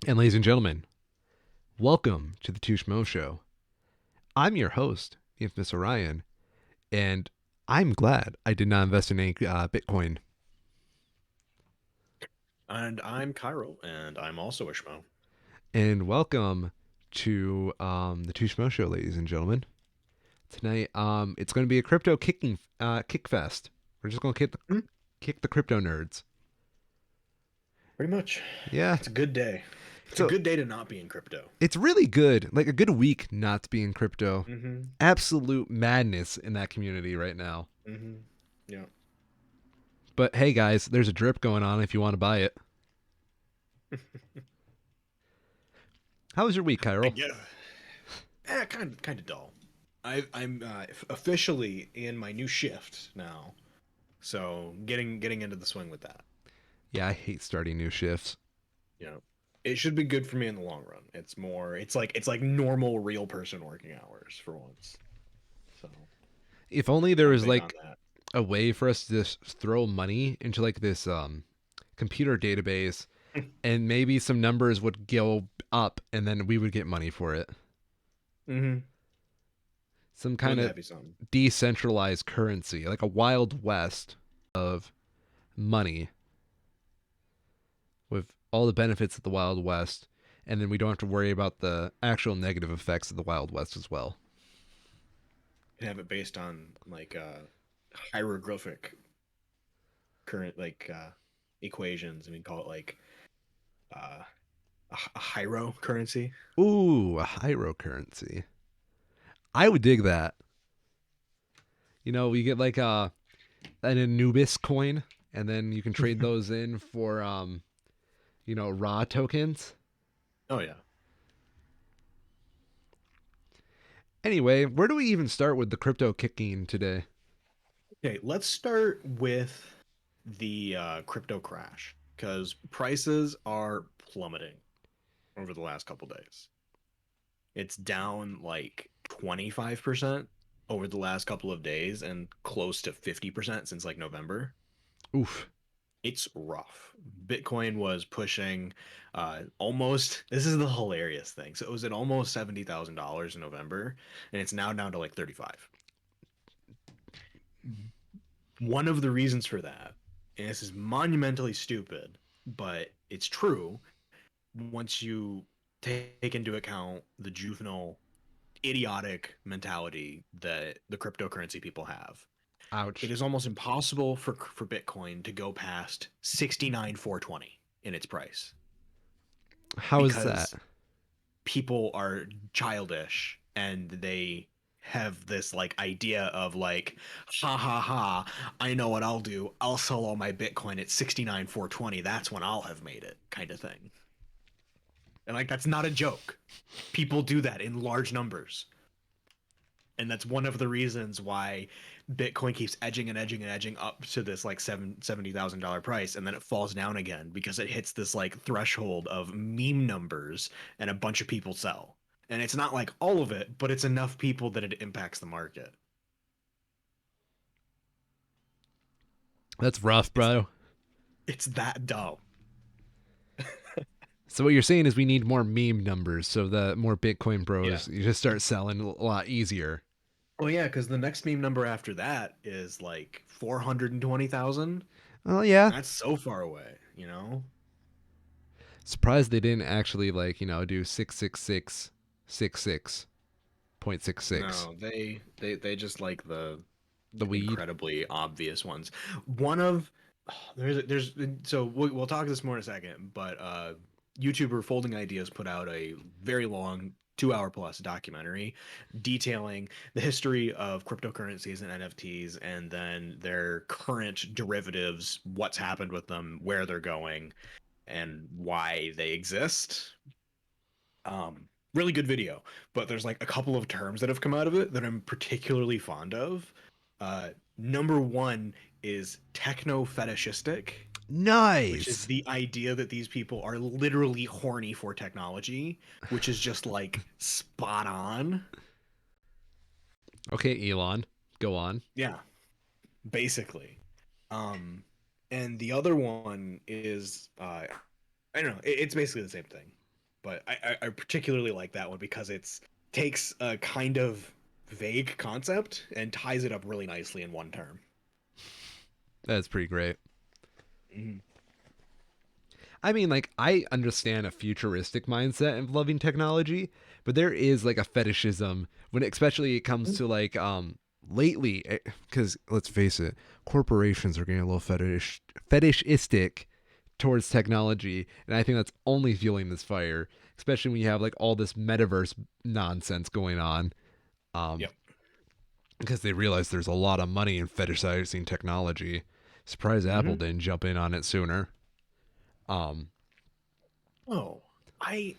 And ladies and gentlemen, welcome to the Two Schmoes Show. I'm your host, the infamous Orion, and I'm glad I did not invest in any Bitcoin. And I'm Cairo, and I'm also a Schmo. And welcome to the Two Schmoes Show, ladies and gentlemen. Tonight, it's going to be a crypto kick fest. We're just going to Hmm, kick the crypto nerds. Pretty much. Yeah, It's a good day. It's a so good day to not be in crypto. it's really good, like a good week not to be in crypto. Mm-hmm. Absolute madness in that community right now. Mm-hmm. Yeah. But hey, guys, there's a drip going on if you want to buy it. How was your week, I Kyril? get kind of dull. I'm officially in my new shift now, so getting into the swing with that. Yeah, I hate starting new shifts. You know, it should be good for me in the long run. It's like normal real person working hours for once. So If only there I'm was big on like that. a way for us to just throw money into like this computer database and maybe some numbers would go up and then we would get money for it. Mm-hmm. Some kind Wouldn't of that be something? decentralized currency, like a wild west of money with all the benefits of the wild west, and then we don't have to worry about the actual negative effects of the wild west as well. Could have it based on like hieroglyphic current equations. I mean, call it like uh, a hyro currency. Ooh, a hydro currency. I would dig that. You know, we get like an Anubis coin, and then you can trade those in for raw tokens. Oh yeah. Anyway, where do we even start with the crypto kicking today? Okay, let's start with the crypto crash because prices are plummeting over the last couple days. It's down like 25% over the last couple of days and close to 50% since like November. Oof. It's rough. Bitcoin was pushing almost. This is the hilarious thing. So it was at almost $70,000 in November, and it's now down to like 35. One of the reasons for that, and this is monumentally stupid, but it's true. Once you take into account the juvenile, idiotic mentality that the cryptocurrency people have, it Ouch. is almost impossible for Bitcoin to go past 69,420 in its price How is that? because people are childish and they have this like idea of like ha ha ha, I know what I'll do, I'll sell all my Bitcoin at 69,420, that's when I'll have made it, kind of thing. And like that's not a joke. People do that in large numbers, and that's one of the reasons why Bitcoin keeps edging and edging and edging up to this like $70,000 price, and then it falls down again because it hits this like threshold of meme numbers, and a bunch of people sell. And it's not like all of it, but it's enough people that it impacts the market. That's rough, It's bro. it's that dumb. So what you're saying is we need more meme numbers so the more Bitcoin Yeah. bros you just start selling a lot easier. Well, yeah, because the next meme number after that is like 420,000. Well, yeah. That's so far away. Surprised they didn't actually do 666.66. No, they just like the The weed. incredibly obvious ones. One of there's so we'll talk this more in a second, but YouTuber Folding Ideas put out a very long 2 hour plus documentary detailing the history of cryptocurrencies and NFTs and then their current derivatives, what's happened with them, where they're going, and why they exist. Really good video, but there's like a couple of terms that have come out of it that I'm particularly fond of. Number one is techno fetishistic, which is Nice. the idea that these people are literally horny for technology, which is just like spot on. Okay, Elon, go on. Yeah, basically. Um, and the other one is I don't know. It's basically the same thing. But I particularly like that one because it's takes a kind of vague concept and ties it up really nicely in one term. That's pretty great. Mhm. I mean, like, I understand a futuristic mindset of loving technology, but there is like a fetishism when, especially, it comes to like, lately, because let's face it, corporations are getting a little fetishistic towards technology, and I think that's only fueling this fire, especially when you have like all this metaverse nonsense going on. Um, Yep. because they realize there's a lot of money in fetishizing technology. Surprised Apple Hmm. didn't jump in on it sooner. Um, Oh, I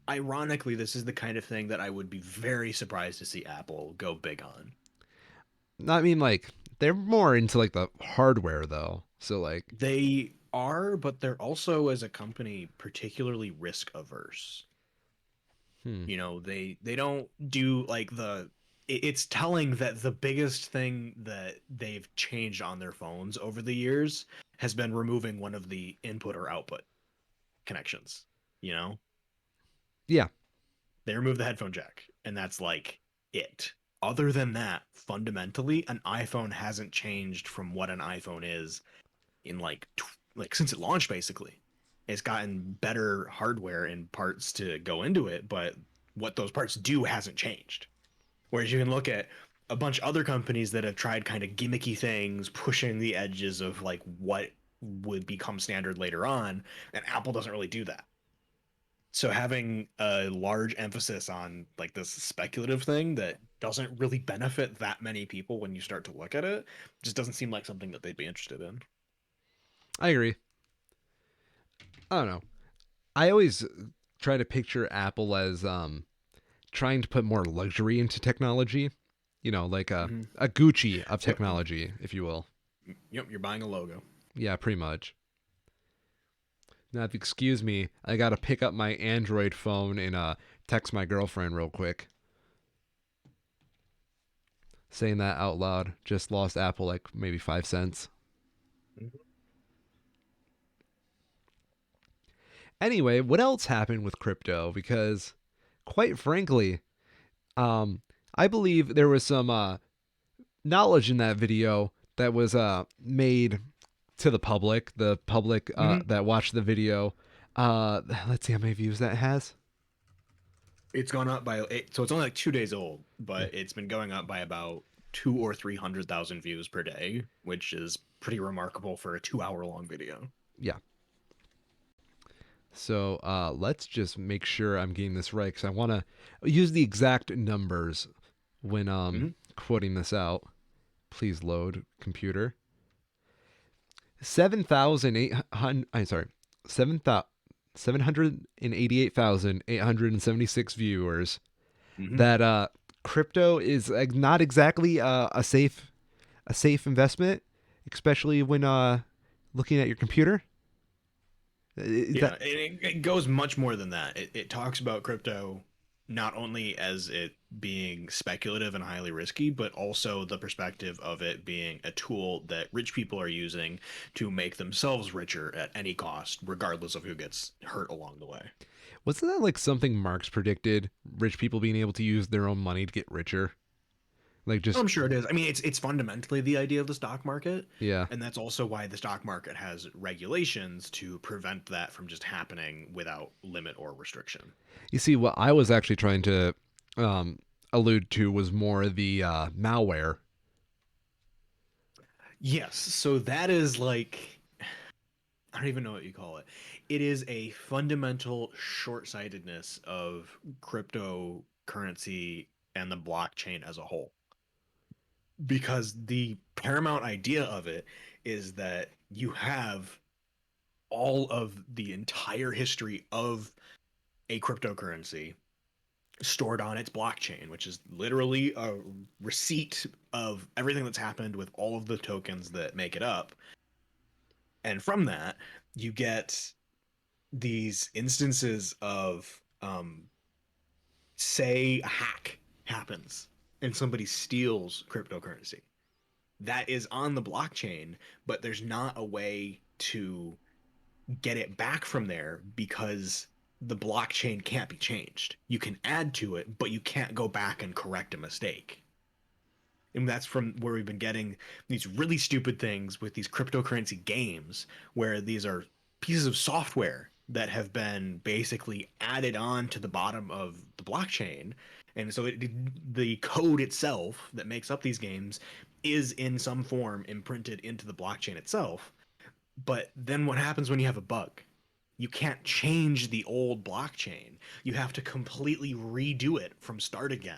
ironically, this is the kind of thing that I would be very surprised to see Apple go big on. I mean, like, they're more into like the hardware though. So like, They are, but they're also, as a company, particularly risk averse. hmm, You know, they don't do like it's telling that the biggest thing that they've changed on their phones over the years has been removing one of the input or output connections. You know, yeah, they remove the headphone jack, and that's like it. Other than that, fundamentally, an iPhone hasn't changed from what an iPhone is in like since it launched. Basically, it's gotten better hardware and parts to go into it, but what those parts do hasn't changed. Whereas you can look at a bunch of other companies that have tried kind of gimmicky things, pushing the edges of like what would become standard later on, and Apple doesn't really do that. So having a large emphasis on like this speculative thing that doesn't really benefit that many people when you start to look at it just doesn't seem like something that they'd be interested in. I agree. I don't know. I always try to picture Apple as trying to put more luxury into technology. You know, like Mm-hmm. a Gucci of Yep. technology, if you will. Yep. You're buying a logo. Yeah, pretty much. Now, if you excuse me, I gotta pick up my Android phone and text my girlfriend real quick. Saying that out loud, just lost Apple like maybe 5 cents. Anyway, what else happened with crypto? Because, quite frankly, um, I believe there was some knowledge in that video that was made to the public. The public Mm-hmm. that watched the video. Let's see how many views that has. It's gone up by so it's only like 2 days old, Yeah, but it's been going up by about 200,000 or 300,000 views per day, which is pretty remarkable for a 2 hour long video. yeah. So let's just make sure I'm getting this right because I want to use the exact numbers when Mm-hmm. quoting this out. Please load computer. 7,800. I'm sorry, 788,876 viewers. Mm-hmm. That crypto is not exactly a safe investment, especially when looking at your computer. Is Yeah, that it goes much more than that. It talks about crypto not only as it being speculative and highly risky, but also the perspective of it being a tool that rich people are using to make themselves richer at any cost, regardless of who gets hurt along the way. wasn't that like something Marx predicted? Rich people being able to use their own money to get richer, like just I'm sure it is. I mean, it's fundamentally the idea of the stock market, yeah. and that's also why the stock market has regulations to prevent that from just happening without limit or restriction. You see, what I was actually trying to um, allude to was more the malware. Yes, so that is like I don't even know what you call it. It is a fundamental short-sightedness of cryptocurrency and the blockchain as a whole. Because the paramount idea of it is that you have all of the entire history of a cryptocurrency stored on its blockchain, which is literally a receipt of everything that's happened with all of the tokens that make it up. And from that, you get these instances of, say, a hack happens and somebody steals cryptocurrency that is on the blockchain, but there's not a way to get it back from there because the blockchain can't be changed. You can add to it, but you can't go back and correct a mistake. And that's from where we've been getting these really stupid things with these cryptocurrency games, where these are pieces of software that have been basically added on to the bottom of the blockchain. And so the code itself that makes up these games is in some form imprinted into the blockchain itself. But then what happens when you have a bug? You can't change the old blockchain. You have to completely redo it from start again.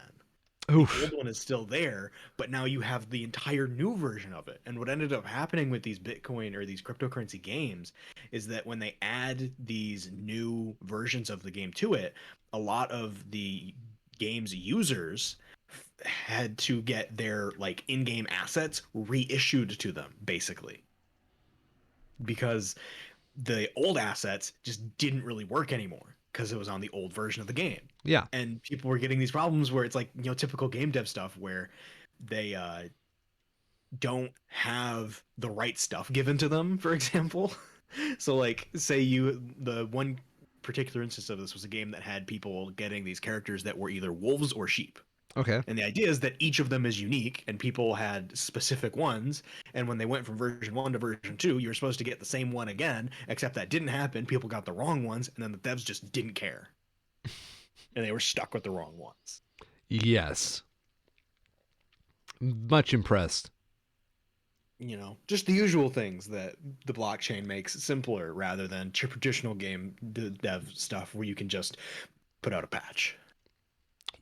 The old Oof. one is still there, but now you have the entire new version of it. And what ended up happening with these Bitcoin or these cryptocurrency games is that when they add these new versions of the game to it, a lot of the game's users had to get their like in-game assets reissued to them basically, because the old assets just didn't really work anymore because it was on the old version of the game. Yeah. And people were getting these problems where it's like, typical game dev stuff where they don't have the right stuff given to them, for example. So like say the one particular instance of this was a game that had people getting these characters that were either wolves or sheep. Okay. And the idea is that each of them is unique and people had specific ones. And when they went from version 1 to version 2, you were supposed to get the same one again, except that didn't happen. People got the wrong ones, and then the devs just didn't care. And they were stuck with the wrong ones. Yes. Much impressed. Just the usual things that the blockchain makes simpler rather than traditional game dev stuff where you can just put out a patch.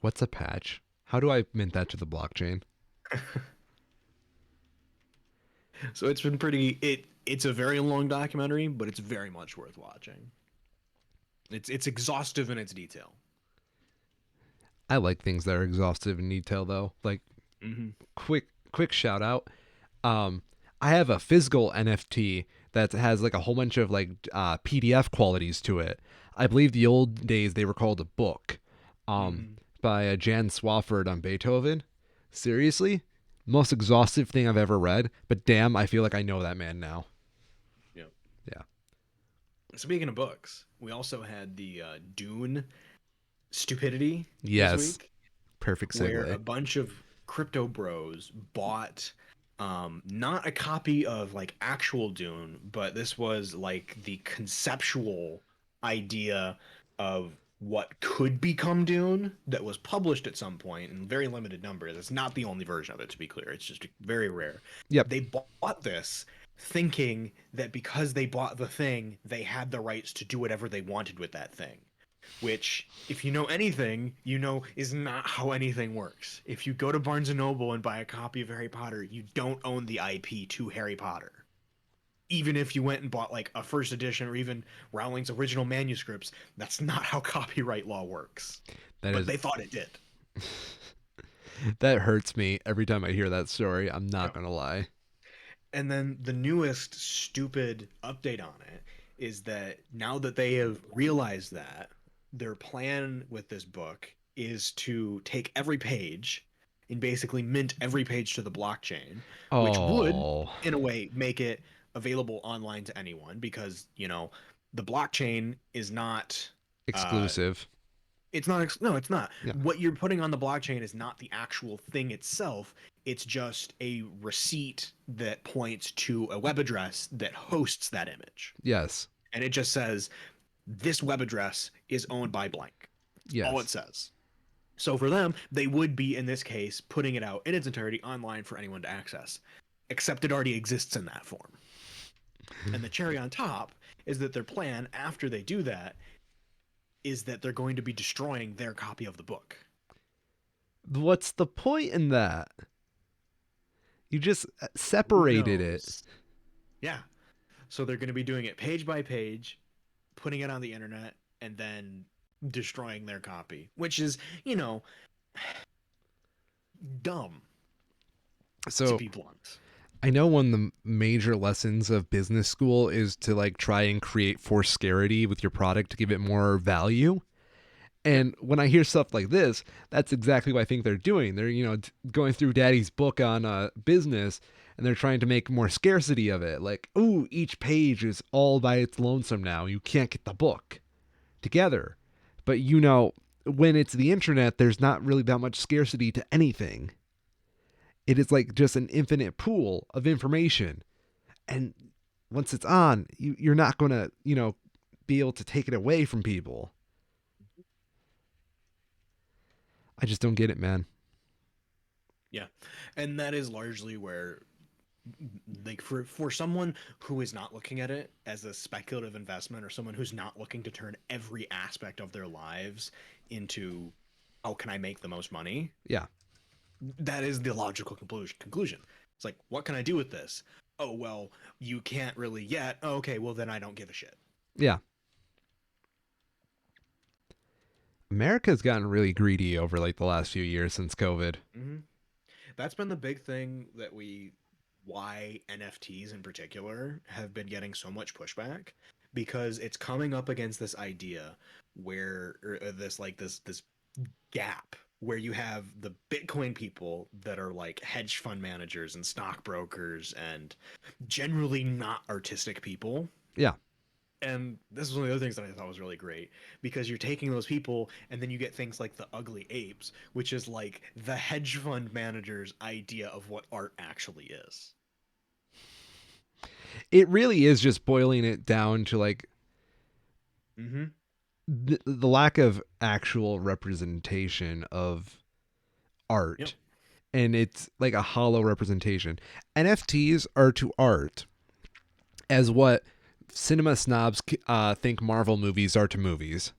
What's a patch? How do I mint that to the blockchain? So it's been it's a very long documentary, but it's very much worth watching. It's exhaustive in its detail. I like things that are exhaustive in detail, though. Like, Mm-hmm. quick shout out. I have a physical NFT that has like a whole bunch of like PDF qualities to it. I believe the old days they were called a book. Mm-hmm. By Jan Swafford on Beethoven. Seriously, most exhaustive thing I've ever read. But damn, I feel like I know that man now. Yeah. Yeah. Speaking of books, we also had the Dune stupidity this Yes. week, Perfect where segue. a bunch of crypto bros bought not a copy of like actual Dune, but this was like the conceptual idea of what could become Dune that was published at some point in very limited numbers. It's not the only version of it, to be clear. It's just very rare. Yep. They bought this thinking that because they bought the thing, they had the rights to do whatever they wanted with that thing. Which, if you know anything, is not how anything works. If you go to Barnes and Noble and buy a copy of Harry Potter, you don't own the IP to Harry Potter. Even if you went and bought like a first edition or even Rowling's original manuscripts, that's not how copyright law works. That But is they thought it did. that hurts me every time I hear that story. I'm Yeah. not gonna lie. And then the newest stupid update on it is that now that they have realized that, their plan with this book is to take every page and basically mint every page to the blockchain, which would, Oh, in a way, make it available online to anyone because, the blockchain is not uh exclusive. no, it's not. Yeah. What you're putting on the blockchain is not the actual thing itself. It's just a receipt that points to a web address that hosts that image. Yes. And it just says, this web address is owned by blank. That's all it Yes. says. So for them, they would be, in this case, putting it out in its entirety online for anyone to access, except it already exists in that form. And the cherry on top is that their plan after they do that is that they're going to be destroying their copy of the book. What's the point in that? You just Who separated it. knows? Yeah. So they're going to be doing it page by page, putting it on the internet, and then destroying their copy, which is, dumb, to So be blunt. I know one of the major lessons of business school is to like try and create forced scarcity with your product to give it more value. And when I hear stuff like this, that's exactly what I think they're doing. They're, going through daddy's book on business and they're trying to make more scarcity of it. Like, ooh, each page is all by its lonesome now. You can't get the book. together. But when it's the internet, there's not really that much scarcity to anything. It is like just an infinite pool of information. And once it's on, you're not going to, be able to take it away from people. I just don't get it, man. Yeah. And that is largely where, like, for someone who is not looking at it as a speculative investment, or someone who's not looking to turn every aspect of their lives into, how can I make the most money, Yeah. that is the logical conclusion. It's like, what can I do with this? Oh, well, you can't really yet. Oh, okay, well then I don't give a shit. Yeah. America's gotten really greedy over like the last few years since COVID. Mm-hmm. That's been the big thing that why NFTs in particular have been getting so much pushback, because it's coming up against this idea where, or this gap where you have the Bitcoin people that are like hedge fund managers and stockbrokers and generally not artistic people. Yeah. And this is one of the other things that I thought was really great, because you're taking those people and then you get things like the ugly apes, which is like the hedge fund manager's idea of what art actually is. It really is just boiling it down to like Mm-hmm. the lack of actual representation of Yep. art. And it's like a hollow representation. NFTs are to art as what cinema snobs think Marvel movies are to movies.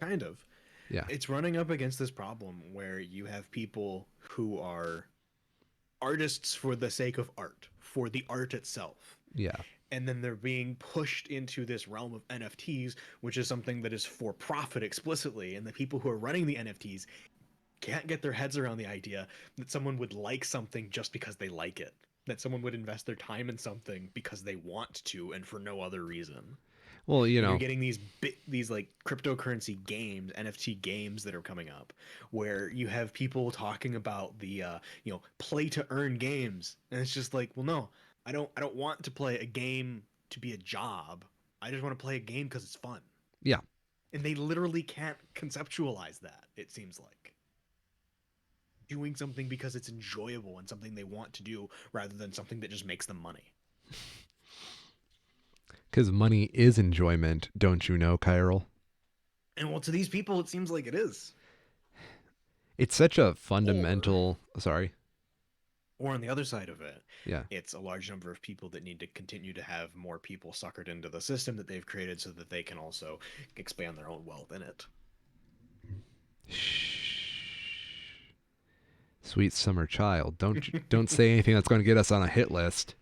Kind of. Yeah. It's running up against this problem where you have people who are artists for the sake of art, for the art itself. Yeah. And then they're being pushed into this realm of NFTs, which is something that is for profit explicitly. And the people who are running the NFTs can't get their heads around the idea that someone would like something just because they like it, that someone would invest their time in something because they want to and for no other reason. Well, And you're getting these like cryptocurrency games, NFT games that are coming up, where you have people talking about the play to earn games, and it's just like, well, no, I don't want to play a game to be a job. I just want to play a game because it's fun. yeah. And they literally can't conceptualize that. It seems like doing something because it's enjoyable and something they want to do, rather than something that just makes them money. Because money is enjoyment, don't you know, Kyril? And well, to these people, it seems like it is. It's such a Or fundamental. Sorry. Or on the other side of it, Yeah. it's a large number of people that need to continue to have more people suckered into the system that they've created so that they can also expand their own wealth in it. Shh. Sweet summer child. Don't say anything that's going to get us on a hit list.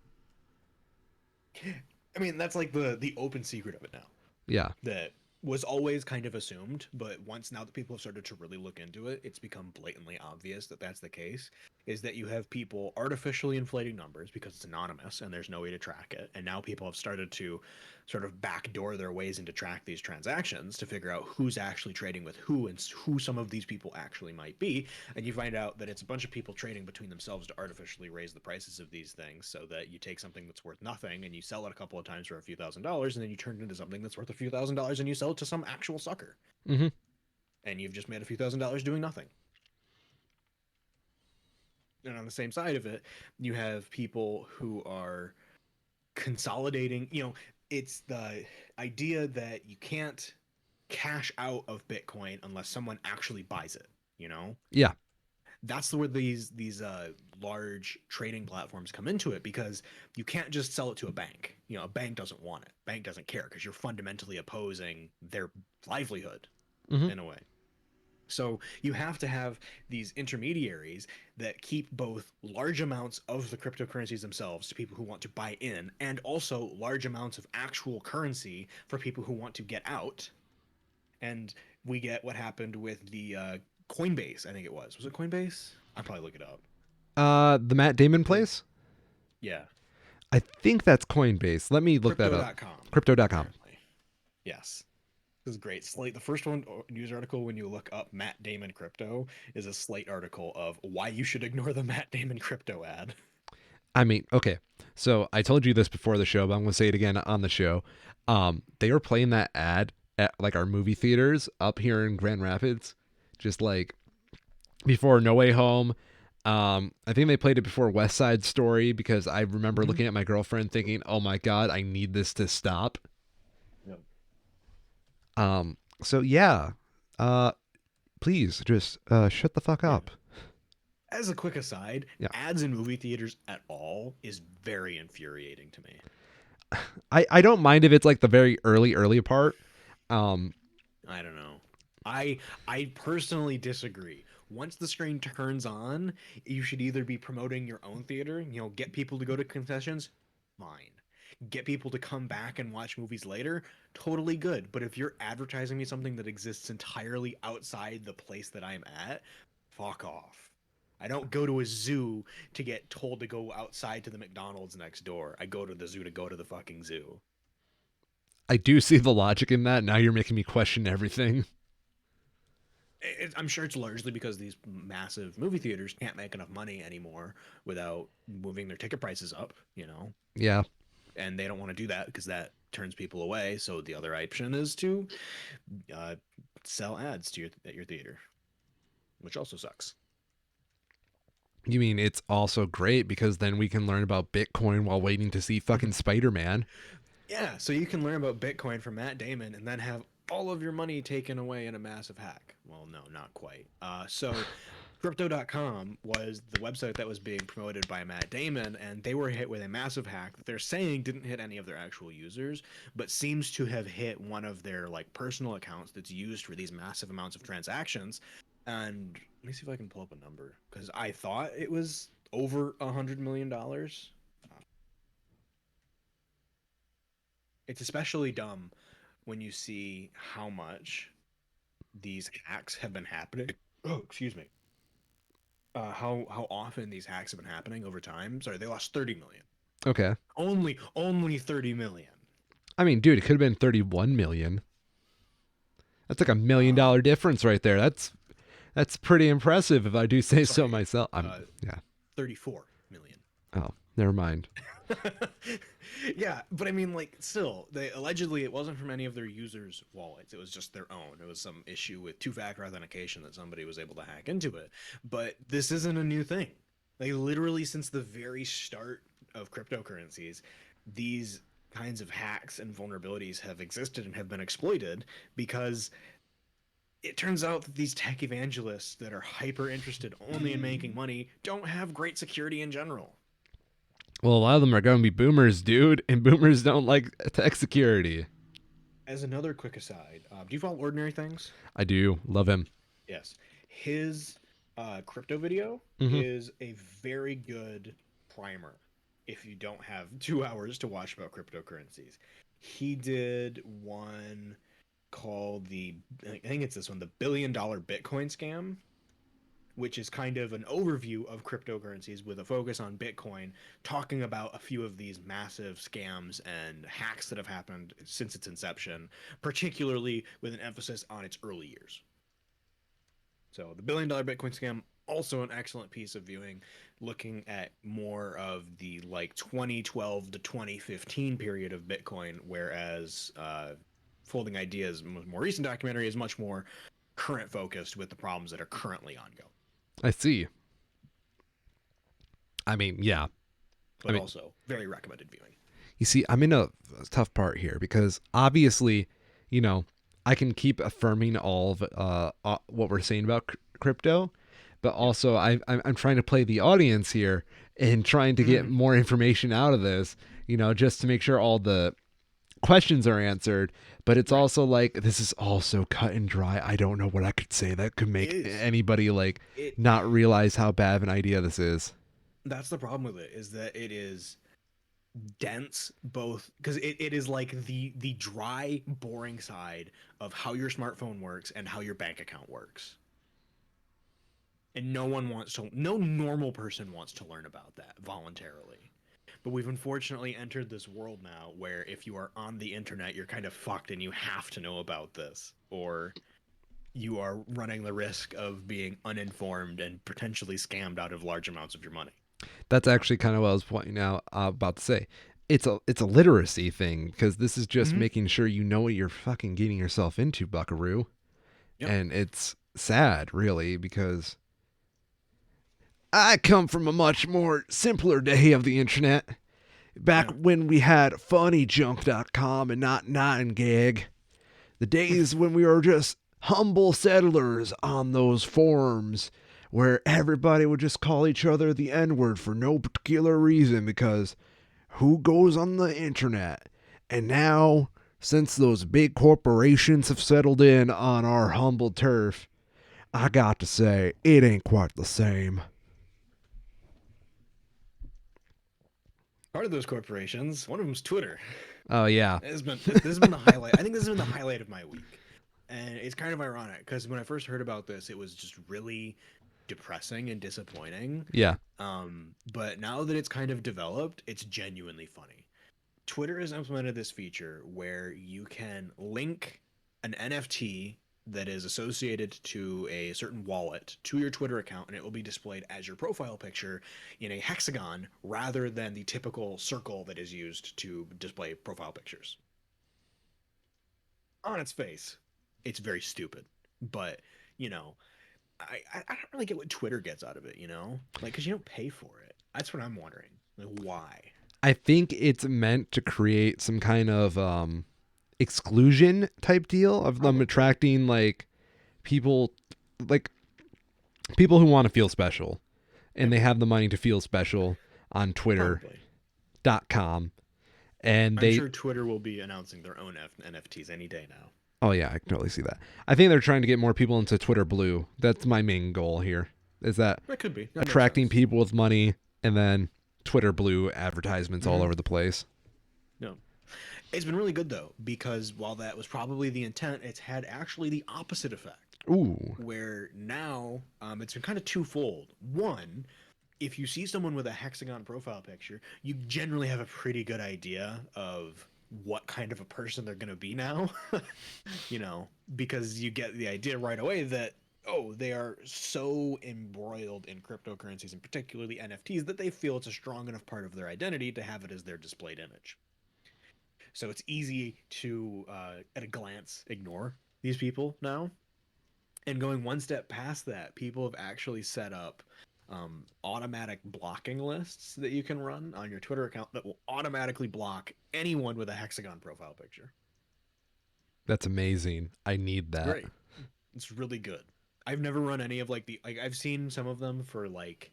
I mean, that's like the open secret of it now. Yeah. That was always kind of assumed, but once now that people have started to really look into it, it's become blatantly obvious that that's the case. Is that you have people artificially inflating numbers because it's anonymous and there's no way to track it, and now people have started to sort of backdoor their ways into track these transactions to figure out who's actually trading with who and who some of these people actually might be. And you find out that it's a bunch of people trading between themselves to artificially raise the prices of these things, so that you take something that's worth nothing and you sell it a couple of times for a few $1,000s, and then you turn it into something that's worth a few $1,000s and you sell it to some actual sucker. Mm-hmm. And you've just made a few $1,000s doing nothing. And on the same side of it, you have people who are consolidating. It's the idea that you can't cash out of Bitcoin unless someone actually buys it. Yeah. That's where these large trading platforms come into it, because you can't just sell it to a bank. A bank doesn't want it. Bank doesn't care, because you're fundamentally opposing their livelihood Mm-hmm. in a way. So you have to have these intermediaries that keep both large amounts of the cryptocurrencies themselves to people who want to buy in, and also large amounts of actual currency for people who want to get out. And we get what happened with the Coinbase, I think it was. Was it Coinbase? I'll probably look it up. The Matt Damon place? Yeah. I think that's Coinbase. Let me look that up. Crypto.com. Crypto.com. Apparently. Yes. This is great. Slate. The first one news article when you look up Matt Damon crypto is a Slate article of why you should ignore the Matt Damon crypto ad. I mean, okay. So I told you this before the show, but I'm going to say it again on the show. They were playing that ad at like our movie theaters up here in Grand Rapids, just like before No Way Home. I think they played it before West Side Story because I remember Mhm. looking at my girlfriend thinking, "Oh my god, I need this to stop." Yep. So yeah, uh, please just shut the fuck Yeah. up. As a quick aside, Yeah, ads in movie theaters at all is very infuriating to me. I don't mind if it's like the very early part. Um, I don't know. I personally disagree. Once the screen turns on, you should either be promoting your own theater, get people to go to concessions, fine. Get people to come back and watch movies later, totally good. But if you're advertising me something that exists entirely outside the place that I'm at, fuck off. I don't go to a zoo to get told to go outside to the McDonald's next door. I go to the zoo to go to the fucking zoo. I do see the logic in that. Now you're making me question everything. I'm sure it's largely because these massive movie theaters can't make enough money anymore without moving their ticket prices up, Yeah, and they don't want to do that because that turns people away. So the other option is to uh, sell ads to at your theater, which also sucks. you mean it's also great because then we can learn about Bitcoin while waiting to see fucking Spider Man. Yeah, so you can learn about Bitcoin from Matt Damon and then have all of your money taken away in a massive hack. Well, no, not quite. So Crypto.com was the website that was being promoted by Matt Damon, and they were hit with a massive hack that they're saying didn't hit any of their actual users, but seems to have hit one of their like personal accounts that's used for these massive amounts of transactions. And let me see if I can pull up a number because I thought it was over $100 million. It's especially dumb when you see how much these hacks have been happening. Oh, excuse me. How often these hacks have been happening over time? Sorry, they lost 30 million. Okay. Only 30 million. I mean, dude, it could have been 31 million. That's like $1 million Um, difference right there. That's pretty impressive if I do say so sorry, myself. I'm uh, yeah. 34 million. Oh, never mind. Yeah, but I mean, like, still, they allegedly it wasn't from any of their users' wallets. It was just their own. It was some issue with two-factor authentication that somebody was able to hack into it. But this isn't a new thing. Like, literally, since the very start of cryptocurrencies, these kinds of hacks and vulnerabilities have existed and have been exploited because it turns out that these tech evangelists that are hyper interested only in making money don't have great security in general. Well, a lot of them are going to be boomers, dude, and boomers don't like tech security. As another quick aside, do you follow Ordinary Things? I do love him. Yes. His crypto video Hmm. is a very good primer if you don't have 2 hours to watch about cryptocurrencies. He did one called I think it's this one, the $1 billion Bitcoin scam, which is kind of an overview of cryptocurrencies with a focus on Bitcoin, talking about a few of these massive scams and hacks that have happened since its inception, particularly with an emphasis on its early years. So, the $1 billion Bitcoin scam, also an excellent piece of viewing, looking at more of the like 2012 to 2015 period of Bitcoin, whereas Folding Ideas, more recent documentary, is much more current focused with the problems that are currently ongoing. I see. I mean, yeah. I But mean, also very recommended viewing. you see, I'm in a tough part here because obviously, you know, I can keep affirming all of what we're saying about crypto, but Yeah. also I'm trying to play the audience here and trying to get Mm-hmm. more information out of this, just to make sure all the questions are answered. But it's Right. also like this is all so cut and dry. I don't know what I could say that could It make is. anybody like It not realize how bad of an idea this is. That's the problem with it, is that it is dense both because it is like the dry, boring side of how your smartphone works and how your bank account works. And no normal person wants to learn about that voluntarily. But we've unfortunately entered this world now where if you are on the internet, you're kind of fucked and you have to know about this, or you are running the risk of being uninformed and potentially scammed out of large amounts of your money. That's actually kind of what I was pointing out about to say. it's a literacy thing because this is just Hmm. making sure you know what you're fucking getting yourself into, Buckaroo. Yep. And it's sad, really, because I come from a much more simpler day of the internet. Back Yeah. when we had funnyjunk.com and not 9gag. The days when we were just humble settlers on those forums where everybody would just call each other the N word for no particular reason because who goes on the internet? And now, since those big corporations have settled in on our humble turf, I got to say, it ain't quite the same. Part of those corporations, one of them's Twitter. Oh, yeah. This has been the highlight. I think this has been the highlight of my week, and it's kind of ironic because when I first heard about this, it was just really depressing and disappointing. Yeah. But now that it's kind of developed, it's genuinely funny. Twitter has implemented this feature where you can link an NFT that is associated to a certain wallet to your Twitter account, and it will be displayed as your profile picture in a hexagon rather than the typical circle that is used to display profile pictures. On its face, it's very stupid, but you know, I don't really get what Twitter gets out of it. Like because you don't pay for it. That's what I'm wondering. Like why? I think it's meant to create some kind of exclusion type deal of them Probably. attracting people like people who want to feel special and Yeah. they have the money to feel special on twitter.com Probably. and I'm they sure Twitter will be announcing their own NFTs any day now. oh yeah, I can totally see that. I think they're trying to get more people into Twitter Blue. That's my main goal here. Is that That could be. That makes attracting sense. people with money and then Twitter Blue advertisements all Mm-hmm. over the place. No. It's been really good though, because while that was probably the intent, it's had actually the opposite effect. Ooh, Where now it's been kind of twofold. One, if you see someone with a hexagon profile picture, you generally have a pretty good idea of what kind of a person they're going to be now. you know, because you get the idea right away that, oh, they are so embroiled in cryptocurrencies and particularly NFTs that they feel it's a strong enough part of their identity to have it as their displayed image. So it's easy to, at a glance, ignore these people now. And going one step past that, people have actually set up automatic blocking lists that you can run on your Twitter account that will automatically block anyone with a hexagon profile picture. that's amazing. I need It's that. great. It's really good. I've never run any of like I've seen some of them for like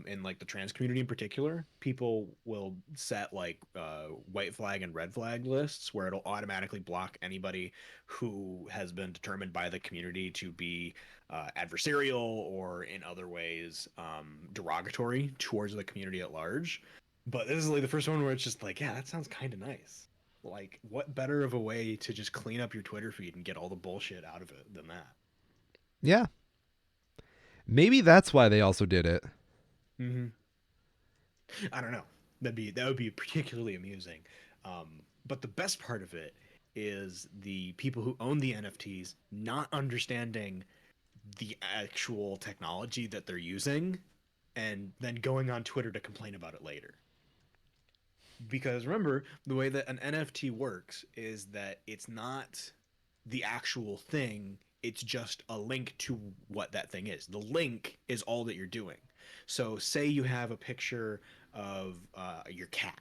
in like the trans community in particular, people will set like white flag and red flag lists where it'll automatically block anybody who has been determined by the community to be adversarial or in other ways derogatory towards the community at large. But this is like the first one where it's just like, yeah, that sounds kind of nice. Like, what better of a way to just clean up your Twitter feed and get all the bullshit out of it than that? Yeah. Maybe that's why they also did it. Mm-hmm. I don't know. That would be particularly amusing. But the best part of it is the people who own the NFTs not understanding the actual technology that they're using and then going on Twitter to complain about it later. Because remember, the way that an NFT works is that it's not the actual thing, it's just a link to what that thing is. The link is all that you're doing. So, say you have a picture of your cat,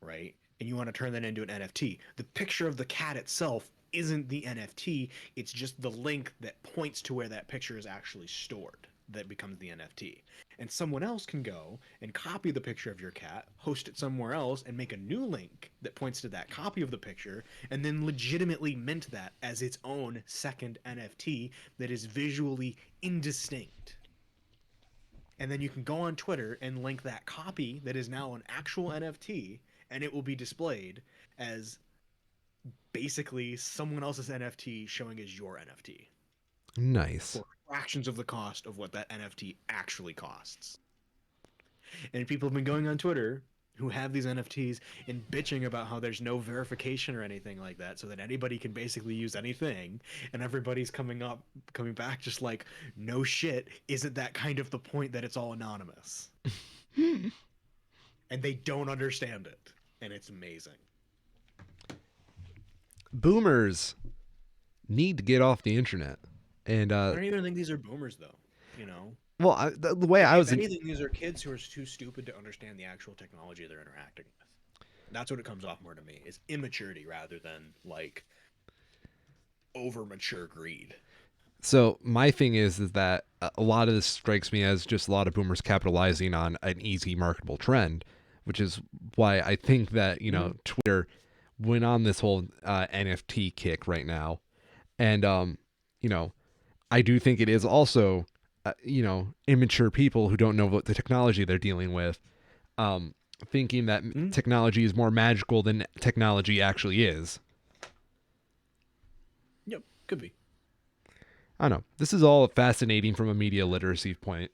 right? And you want to turn that into an NFT. The picture of the cat itself isn't the NFT, it's just the link that points to where that picture is actually stored that becomes the NFT. And someone else can go and copy the picture of your cat, host it somewhere else, and make a new link that points to that copy of the picture, and then legitimately mint that as its own second NFT that is visually indistinct. And then you can go on Twitter and link that copy that is now an actual NFT, and it will be displayed as basically someone else's NFT showing as your NFT Nice. for fractions of the cost of what that NFT actually costs. And people have been going on Twitter who have these NFTs and bitching about how there's no verification or anything like that, so that anybody can basically use anything. And everybody's coming back, just like, no shit, isn't that kind of the point that it's all anonymous? And they don't understand it. and it's amazing. Boomers need to get off the internet. And I don't even think these are boomers though. You know, well, the way I if was in, anything, these are kids who are too stupid to understand the actual technology they're interacting with. That's what it comes off more to me. Is immaturity rather than like over mature greed. so my thing is that a lot of this strikes me as just a lot of boomers capitalizing on an easy marketable trend, which is why I think that Mm-hmm. Twitter went on this whole NFT kick right now, and you know I do think it is also immature people who don't know what the technology they're dealing with, um, thinking that Mm-hmm. technology is more magical than technology actually is. Yep, could be. I don't know. This is all fascinating from a media literacy point.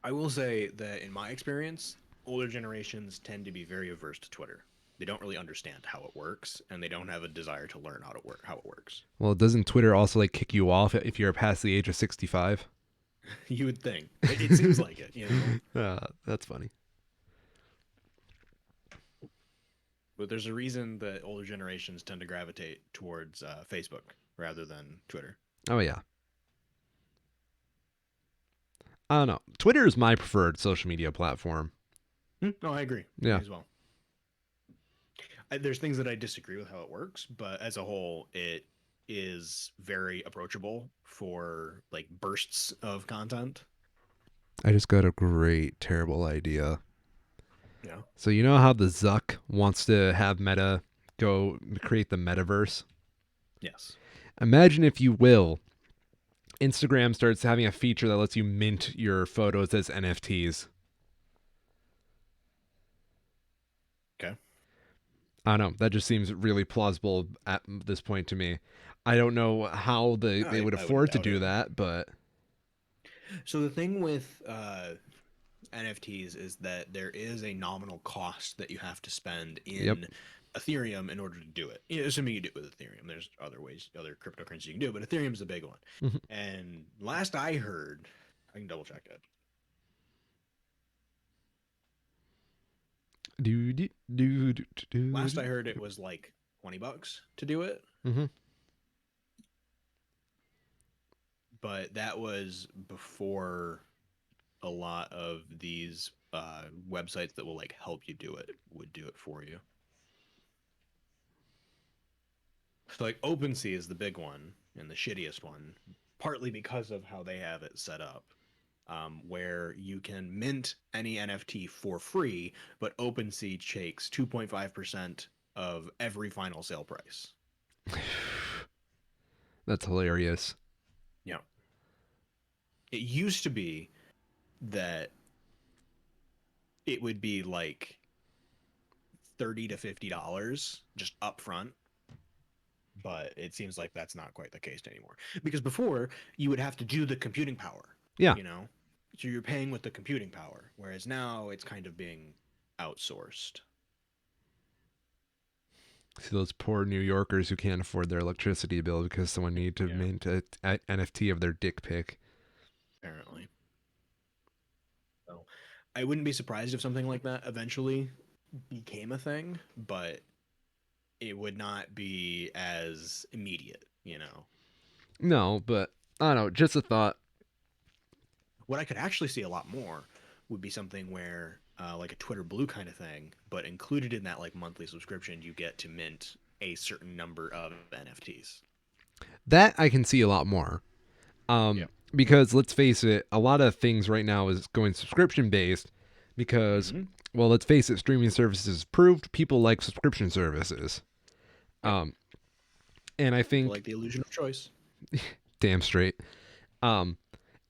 I will say that in my experience, older generations tend to be very averse to Twitter. They don't really understand how it works, and they don't have a desire to learn how it works. Well, doesn't Twitter also like kick you off if you're past the age of 65? You would think. It seems like it, you know. That's funny. But there's a reason that older generations tend to gravitate towards Facebook rather than Twitter. Oh yeah. I don't know. Twitter is my preferred social media platform. No, I agree. Me Yeah. as well. There's things that I disagree with how it works, but as a whole, it is very approachable for like bursts of content. I just got a great terrible idea. Yeah. So you know how the Zuck wants to have Meta go create the metaverse? Yes. Imagine, if you will, Instagram starts having a feature that lets you mint your photos as NFTs. Okay. I don't know. That just seems really plausible at this point to me. I don't know how they would I wouldn't afford to doubt do it. that, but So the thing with NFTs is that there is a nominal cost that you have to spend yep. in Ethereum in order to do it. Assuming you do it with Ethereum, there's other ways, other cryptocurrencies you can do it, but Ethereum is a big one. Mhm. And last I heard, I can double check it. Do, do, do, do, do, Last do. I heard, it was like $20 to do it, Mm-hmm. but that was before a lot of these websites that will like help you do it would do it for you. So like OpenSea is the big one and the shittiest one, partly because of how they have it set up, where you can mint any NFT for free, but OpenSea takes 2.5% of every final sale price. That's hilarious. Yeah. It used to be that it would be like $30 to $50 just upfront, but it seems like that's not quite the case anymore. Because before you would have to do the computing power, Yeah. you know, so you're paying with the computing power, whereas now it's kind of being outsourced. See those poor New Yorkers who can't afford their electricity bill because someone needed to Yeah, mint a NFT of their dick pic. apparently. So I wouldn't be surprised if something like that eventually became a thing, but it would not be as immediate, you know. No, but I don't know. Just a thought. What I could actually see a lot more would be something where, like a Twitter Blue kind of thing, but included in that like monthly subscription, you get to mint a certain number of NFTs. That I can see a lot more. Yeah. Because let's face it, a lot of things right now is going subscription based because, Mm-hmm. well, let's face it, streaming services proved people like subscription services. Yep. Um, and I People think, like the illusion of choice. damn straight. Um,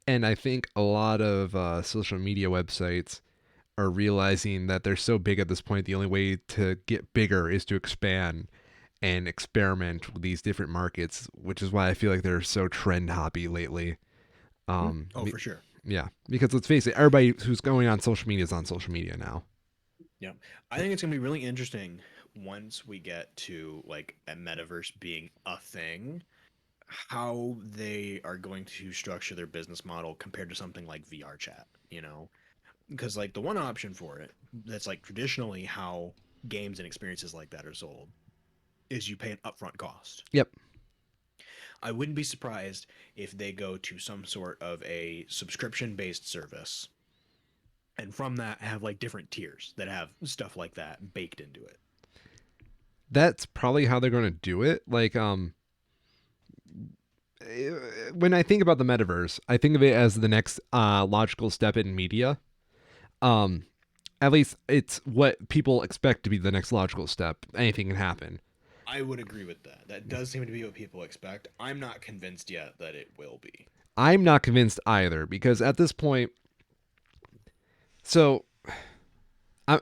and I think a lot of social media websites are realizing that they're so big at this point, the only way to get bigger is to expand and experiment with these different markets, which is why I feel like they're so trend hoppy lately. Um, Oh, for sure. yeah, because let's face it, everybody who's going on social media is on social media now. Yeah. I think it's going to be really interesting once we get to like a metaverse being a thing, how they are going to structure their business model compared to something like VR chat, you know? Because like the one option for it, that's like traditionally how games and experiences like that are sold is you pay an upfront cost. Yep. I wouldn't be surprised if they go to some sort of a subscription based service, and from that have like different tiers that have stuff like that baked into it. That's probably how they're going to do it. Like, when I think about the metaverse, I think of it as the next logical step in media. Um, at least it's what people expect to be the next logical step. Anything can happen. I would agree with that. That does seem to be what people expect. I'm not convinced yet that it will be. I'm not convinced either because at this point, so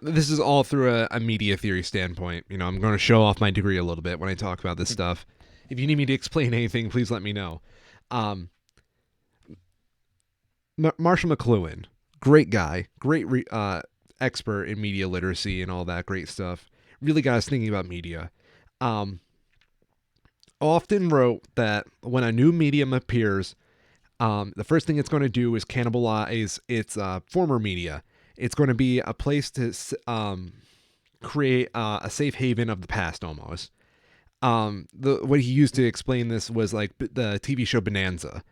this is all through a media theory standpoint. You know, I'm going to show off my degree a little bit when I talk about this stuff. If you need me to explain anything, please let me know. Um, Marshall McLuhan, great guy, great expert in media literacy and all that great stuff. Really got us thinking about media. Um, Often wrote that when a new medium appears, the first thing it's going to do is cannibalize its former media. It's going to be a place to create a safe haven of the past almost. What he used to explain this was like the TV show Bonanza.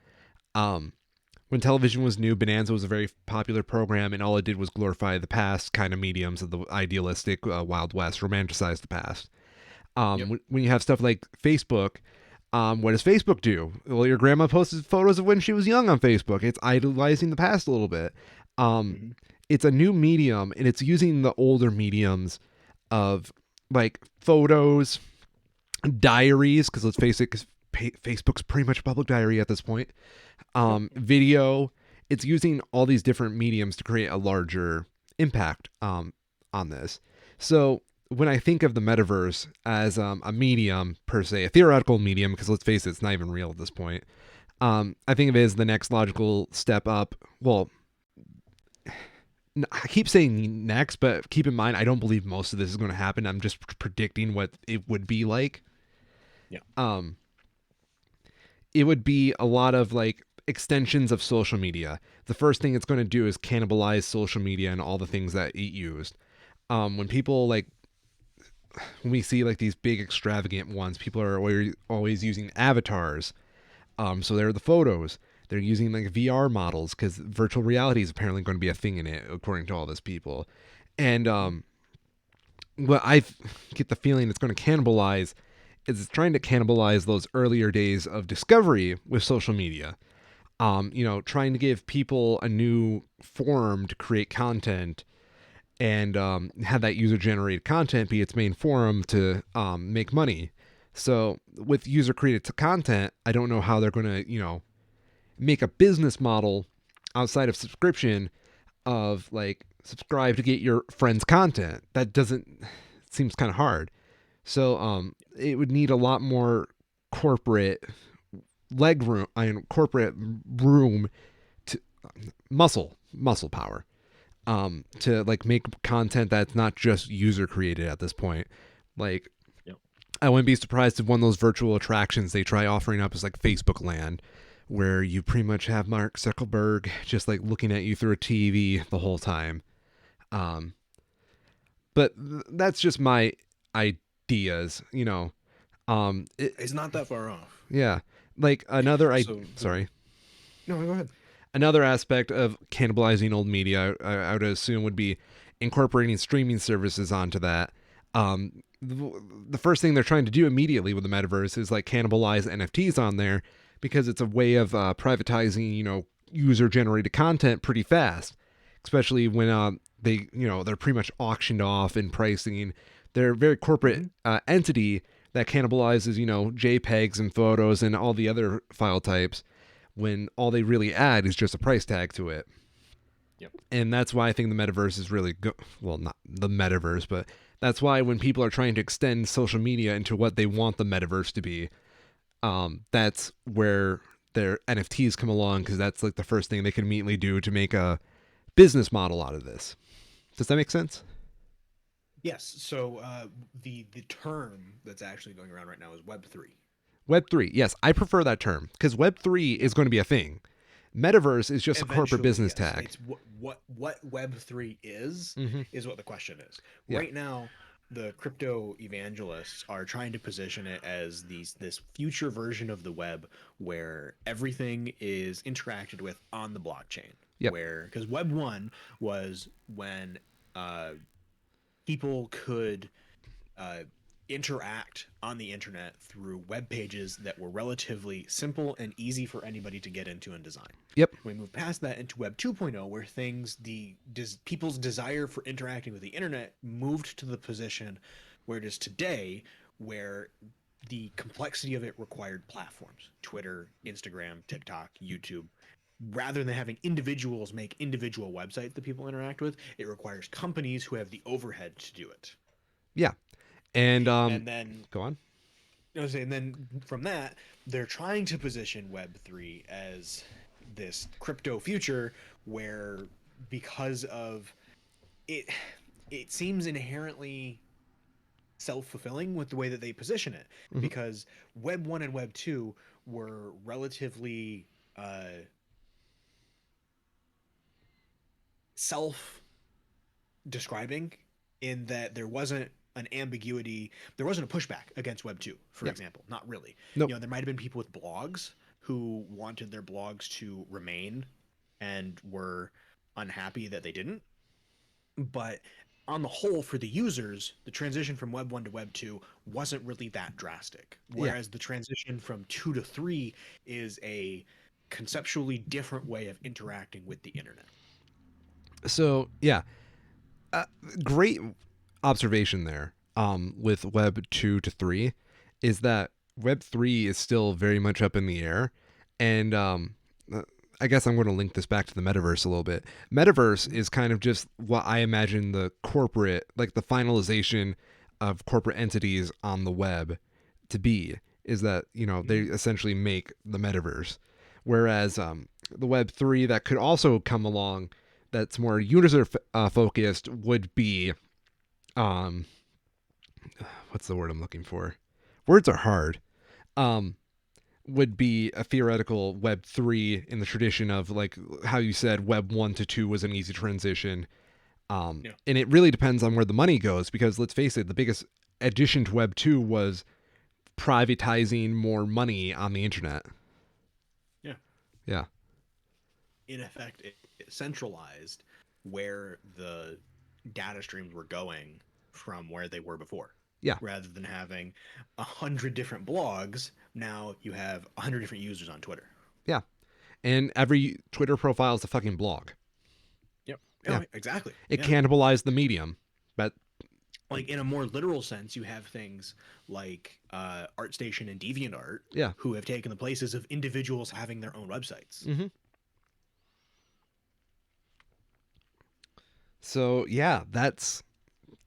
When television was new, Bonanza was a very popular program, and all it did was glorify the past kind of mediums of the idealistic Wild West, romanticize the past. Yep. When you have stuff like Facebook, what does Facebook do? Well, your grandma posted photos of when she was young on Facebook. It's idolizing the past a little bit. It's a new medium, and it's using the older mediums of like photos, diaries, because let's face it, Facebook's pretty much a public diary at this point. Video. It's using all these different mediums to create a larger impact on this. So when I think of the metaverse as a medium per se, a theoretical medium, because let's face it, it's not even real at this point. I think of it as the next logical step up. Well, I keep saying next, but keep in mind, I don't believe most of this is going to happen. I'm just predicting what it would be like. Yeah. It would be a lot of like extensions of social media. The first thing it's going to do is cannibalize social media and all the things that it used. When people like, when we see like these big extravagant ones, people are always using avatars. So they're the photos. They're using like VR models because virtual reality is apparently going to be a thing in it, according to all these people. And what I get the feeling it's going to cannibalize is it's trying to cannibalize those earlier days of discovery with social media. Trying to give people a new form to create content and have that user-generated content be its main forum to make money. So with user-created content, I don't know how they're going to, make a business model outside of subscription of like subscribe to get your friend's content. That seems kind of hard. So it would need a lot more corporate corporate room to muscle power to like make content that's not just user created at this point. Like, Yep. I wouldn't be surprised if one of those virtual attractions they try offering up is like Facebook Land, where you pretty much have Mark Zuckerberg just like looking at you through a TV the whole time. But that's just my ideas, It's not that far off. Yeah. Like sorry. No, go ahead. Another aspect of cannibalizing old media, I would assume, would be incorporating streaming services onto that. The first thing they're trying to do immediately with the metaverse is like cannibalize NFTs on there because it's a way of privatizing, user-generated content pretty fast, especially when they're pretty much auctioned off in pricing. They're a very corporate entity that cannibalizes, JPEGs and photos and all the other file types when all they really add is just a price tag to it. Yep. And that's why I think the metaverse is really good. Well, not the metaverse, but that's why when people are trying to extend social media into what they want the metaverse to be, that's where their NFTs come along, because that's like the first thing they can immediately do to make a business model out of this. Does that make sense? Yes. So the term that's actually going around right now is Web3. Web3, yes, I prefer that term because Web3 is going to be a thing. Metaverse is just a corporate Eventually, business yes. tag. It's what Web3 is what the question is. Yeah. Right now, the crypto evangelists are trying to position it as this future version of the web where everything is interacted with on the blockchain. Yep. Where because Web 1 was when uh, people could uh, interact on the internet through web pages that were relatively simple and easy for anybody to get into and design. Yep. We move past that into Web 2.0, where people's desire for interacting with the internet moved to the position where it is today, where the complexity of it required platforms: Twitter, Instagram, TikTok, YouTube. Rather than having individuals make individual websites that people interact with, it requires companies who have the overhead to do it. Yeah. And And then go on. and then from that, they're trying to position Web3 as this crypto future where, because of it, it seems inherently self-fulfilling with the way that they position it, Hmm. because Web 1 and Web 2 were relatively self describing, in that there wasn't an ambiguity, there wasn't a pushback against Web 2, for Yep. example. Not really. Nope. There might have been people with blogs who wanted their blogs to remain and were unhappy that they didn't. But on the whole, for the users, the transition from Web 1 to Web 2 wasn't really that drastic. Yeah. Whereas the transition from 2 to 3 is a conceptually different way of interacting with the internet. So yeah, uh, great observation there. With Web 2 to 3, is that Web 3 is still very much up in the air, and uh, I guess I'm going to link this back to the metaverse a little bit. Metaverse is kind of just what I imagine the corporate, like the finalization of corporate entities on the web to be. Is that they Mm-hmm. essentially make the metaverse, whereas the Web 3 that could also come along, that's more user focused, would be um what's the word I'm looking for? Words are hard. Um, would be a theoretical Web 3 in the tradition of, like, how you said Web 1 to 2 was an easy transition. Yeah. And it really depends on where the money goes, because let's face it, the biggest addition to Web 2 was privatizing more money on the internet. Yeah. Yeah. In effect, it centralized where the data streams were going from where they were before. Yeah. Rather than having 100 different blogs, now you have 100 different users on Twitter. Yeah. And every Twitter profile is a fucking blog. Yep. Yeah. Yeah, exactly. It Yeah. cannibalized the medium. But Like, in a more literal sense, you have things like ArtStation and DeviantArt, yeah. who have taken the places of individuals having their own websites. Mm-hmm. So yeah, that's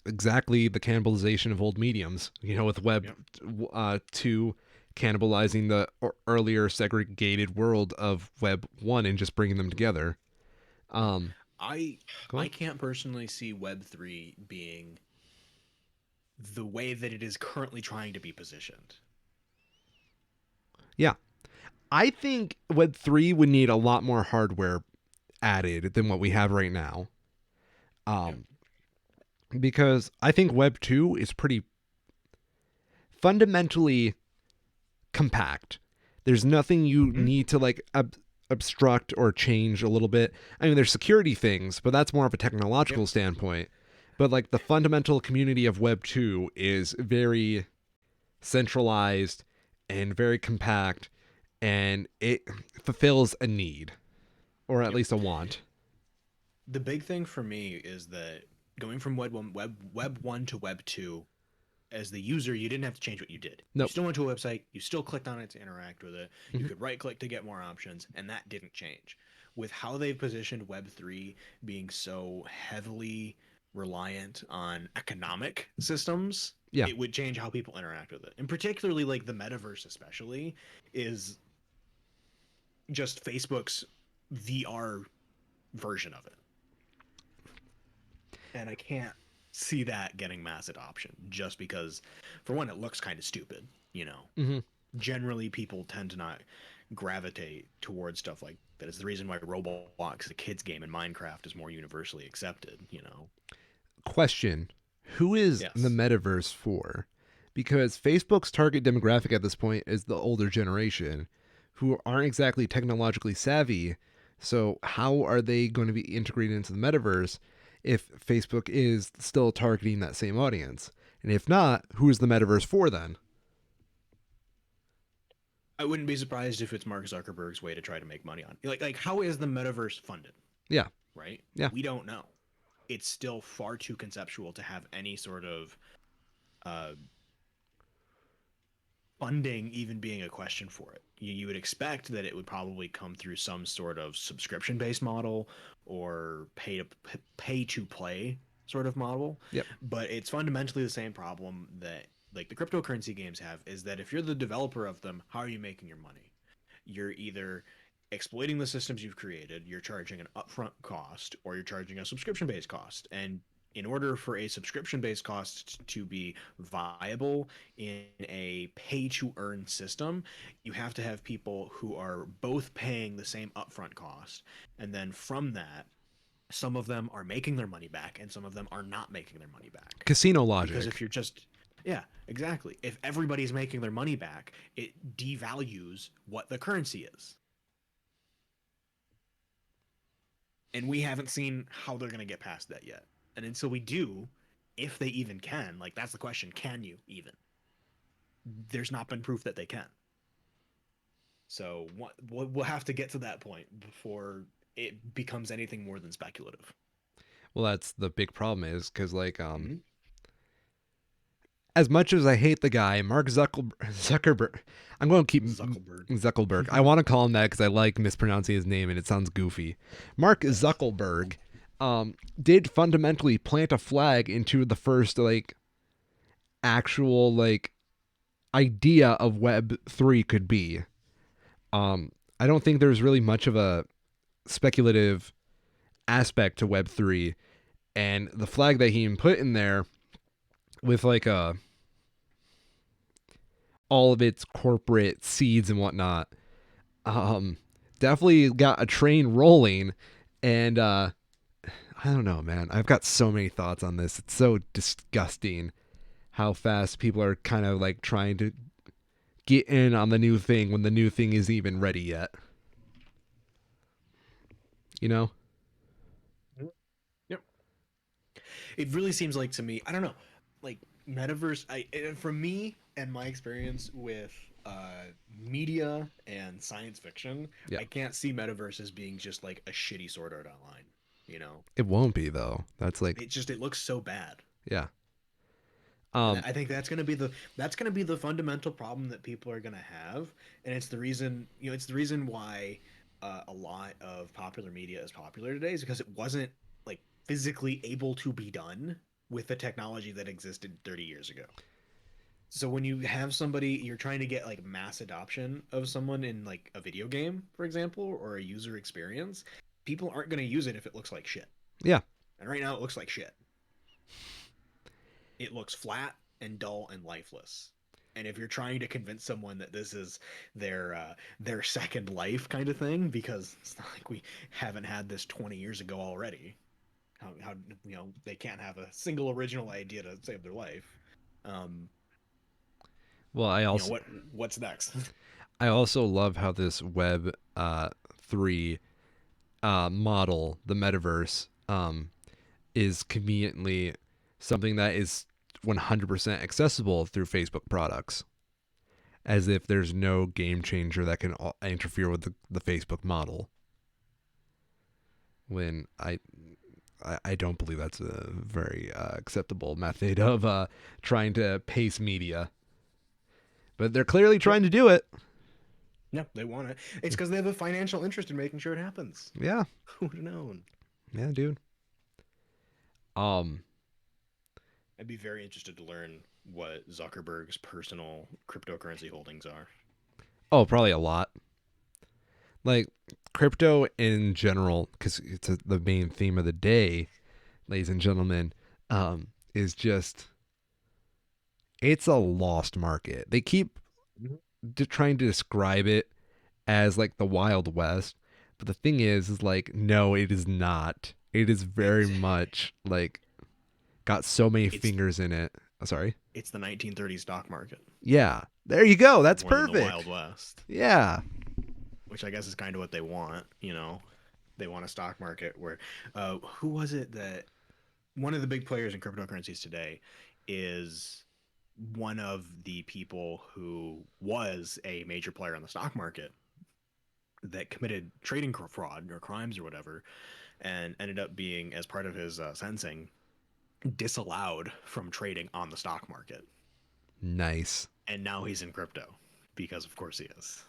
exactly the cannibalization of old mediums. With Web Yep. 2 cannibalizing the earlier segregated world of Web 1 and just bringing them together. Um, I go I on. can't personally see Web3 being the way that it is currently trying to be positioned. Yeah, I think Web 3 would need a lot more hardware added than what we have right now. Yeah. Um, because I think Web 2 is pretty fundamentally compact. There's nothing you Hmm. need to, like, obstruct or change a little bit. I mean, there's security things, but that's more of a Yep. technological standpoint. But like the fundamental community of Web 2 is very centralized and very compact, and it fulfills a need, or at Yep. least a want. The big thing for me is that going from Web 1 to Web 2, as the user, you didn't have to change what you did. You Nope. still went to a website, you still clicked on it to interact with it. You Hmm. could right click to get more options, and that didn't change. With how they've positioned Web3 being so heavily reliant on economic systems, Yeah. it would change how people interact with it. And particularly, like, the metaverse, especially, is just Facebook's VR version of it. And I can't see that getting mass adoption, just because, for one, it looks kind of stupid. Hmm. Generally, people tend to not gravitate towards stuff like that. Is the reason why Roblox, the kids game, and Minecraft is more universally accepted. Question. who is the Yes. metaverse for? Because Facebook's target demographic at this point is the older generation who aren't exactly technologically savvy. So, how are they going to be integrated into the metaverse if Facebook is still targeting that same audience? And if not, who is the metaverse for then? I wouldn't be surprised if it's Mark Zuckerberg's way to try to make money on. Like how is the metaverse funded, Yeah, right? yeah. We don't know. It's still far too conceptual to have any sort of uh, funding even being a question for it. You would expect that it would probably come through some sort of subscription based model or pay to play sort of model, Yep. but it's fundamentally the same problem that like the cryptocurrency games have is that if you're the developer of them, how are you making your money? You're either exploiting the systems you've created, you're charging an upfront cost, or you're charging a subscription based cost. And in order for a subscription based cost to be viable in a pay to earn system, you have to have people who are both paying the same upfront cost. And then from that, some of them are making their money back and some of them are not making their money back. Casino Because if logic. you're just, yeah, exactly. If everybody's making their money back, it devalues what the currency is. And we haven't seen how they're going to get past that yet. And until we do, if they even can, like that's the question, can you even? There's not been proof that they can. So we'll have to get to that point before it becomes anything more than speculative. Well, that's the big problem is because like Mm-hmm. as much as I hate the guy, Zuckerberg, I'm going to keep Zuckerberg. Zuckerberg. I want to call him that because I like mispronouncing his name and it sounds goofy. Mark Yes. Zuckerberg did fundamentally plant a flag into the first like actual like idea of Web 3 could be. I don't think there's really much of a speculative aspect to Web 3, and the flag that he put in there with like all of its corporate seeds and whatnot, um, definitely got a train rolling. And I don't know, man. I've got so many thoughts on this. It's so disgusting how fast people are kind of like trying to get in on the new thing when the new thing isn't even ready yet. You know? Yep. It really seems like to me, I don't know, like metaverse. For me and my experience with media and science fiction, Yeah. I can't see metaverse as being just like a shitty Sword Art Online. You know, It won't be though. That's like, it looks so bad. yeah. And Um, I think that's gonna be the fundamental problem that people are gonna have, and it's the reason it's the reason why a lot of popular media is popular today is because it wasn't like physically able to be done with the technology that existed 30 years ago. So when you have somebody you're trying to get like mass adoption of someone in like a video game, for example, or a user experience, people aren't gonna use it if it looks like shit. yeah. And right now it looks like shit. It looks flat and dull and lifeless. And if you're trying to convince someone that this is their second life kind of thing, because it's not like we haven't had this 20 years ago already. How they can't have a single original idea to save their life. Um, Well, what's next? I also love how this Web 3 model, the metaverse, is conveniently something that is 100% accessible through Facebook products, as if there's no game changer that can interfere with the Facebook model. When I don't believe that's a very acceptable method of trying to pace media, but they're clearly Yep. trying to do it. No, they want it. It's because they have a financial interest in making sure it happens. Yeah, Who would have known? yeah, dude. Um, I'd be very interested to learn what Zuckerberg's personal cryptocurrency holdings are. oh, probably a lot. Like crypto in general, because it's the main theme of the day, ladies and gentlemen, is just it's a lost market. They keep trying to describe it as like the Wild West, but the thing is like no, it is not. It is very It's much like got so many It's fingers in it. Oh, sorry. it's the 1930s stock market, Yeah. There you go. That's more than the perfect. Wild West, Yeah. which I guess is kind of what they want. They want a stock market where, who was it that one of the big players in cryptocurrencies today is one of the people who was a major player on the stock market that committed trading fraud or crimes or whatever, and ended up being, as part of his sentencing, disallowed from trading on the stock market. Nice. And now he's in crypto because, of course, he is.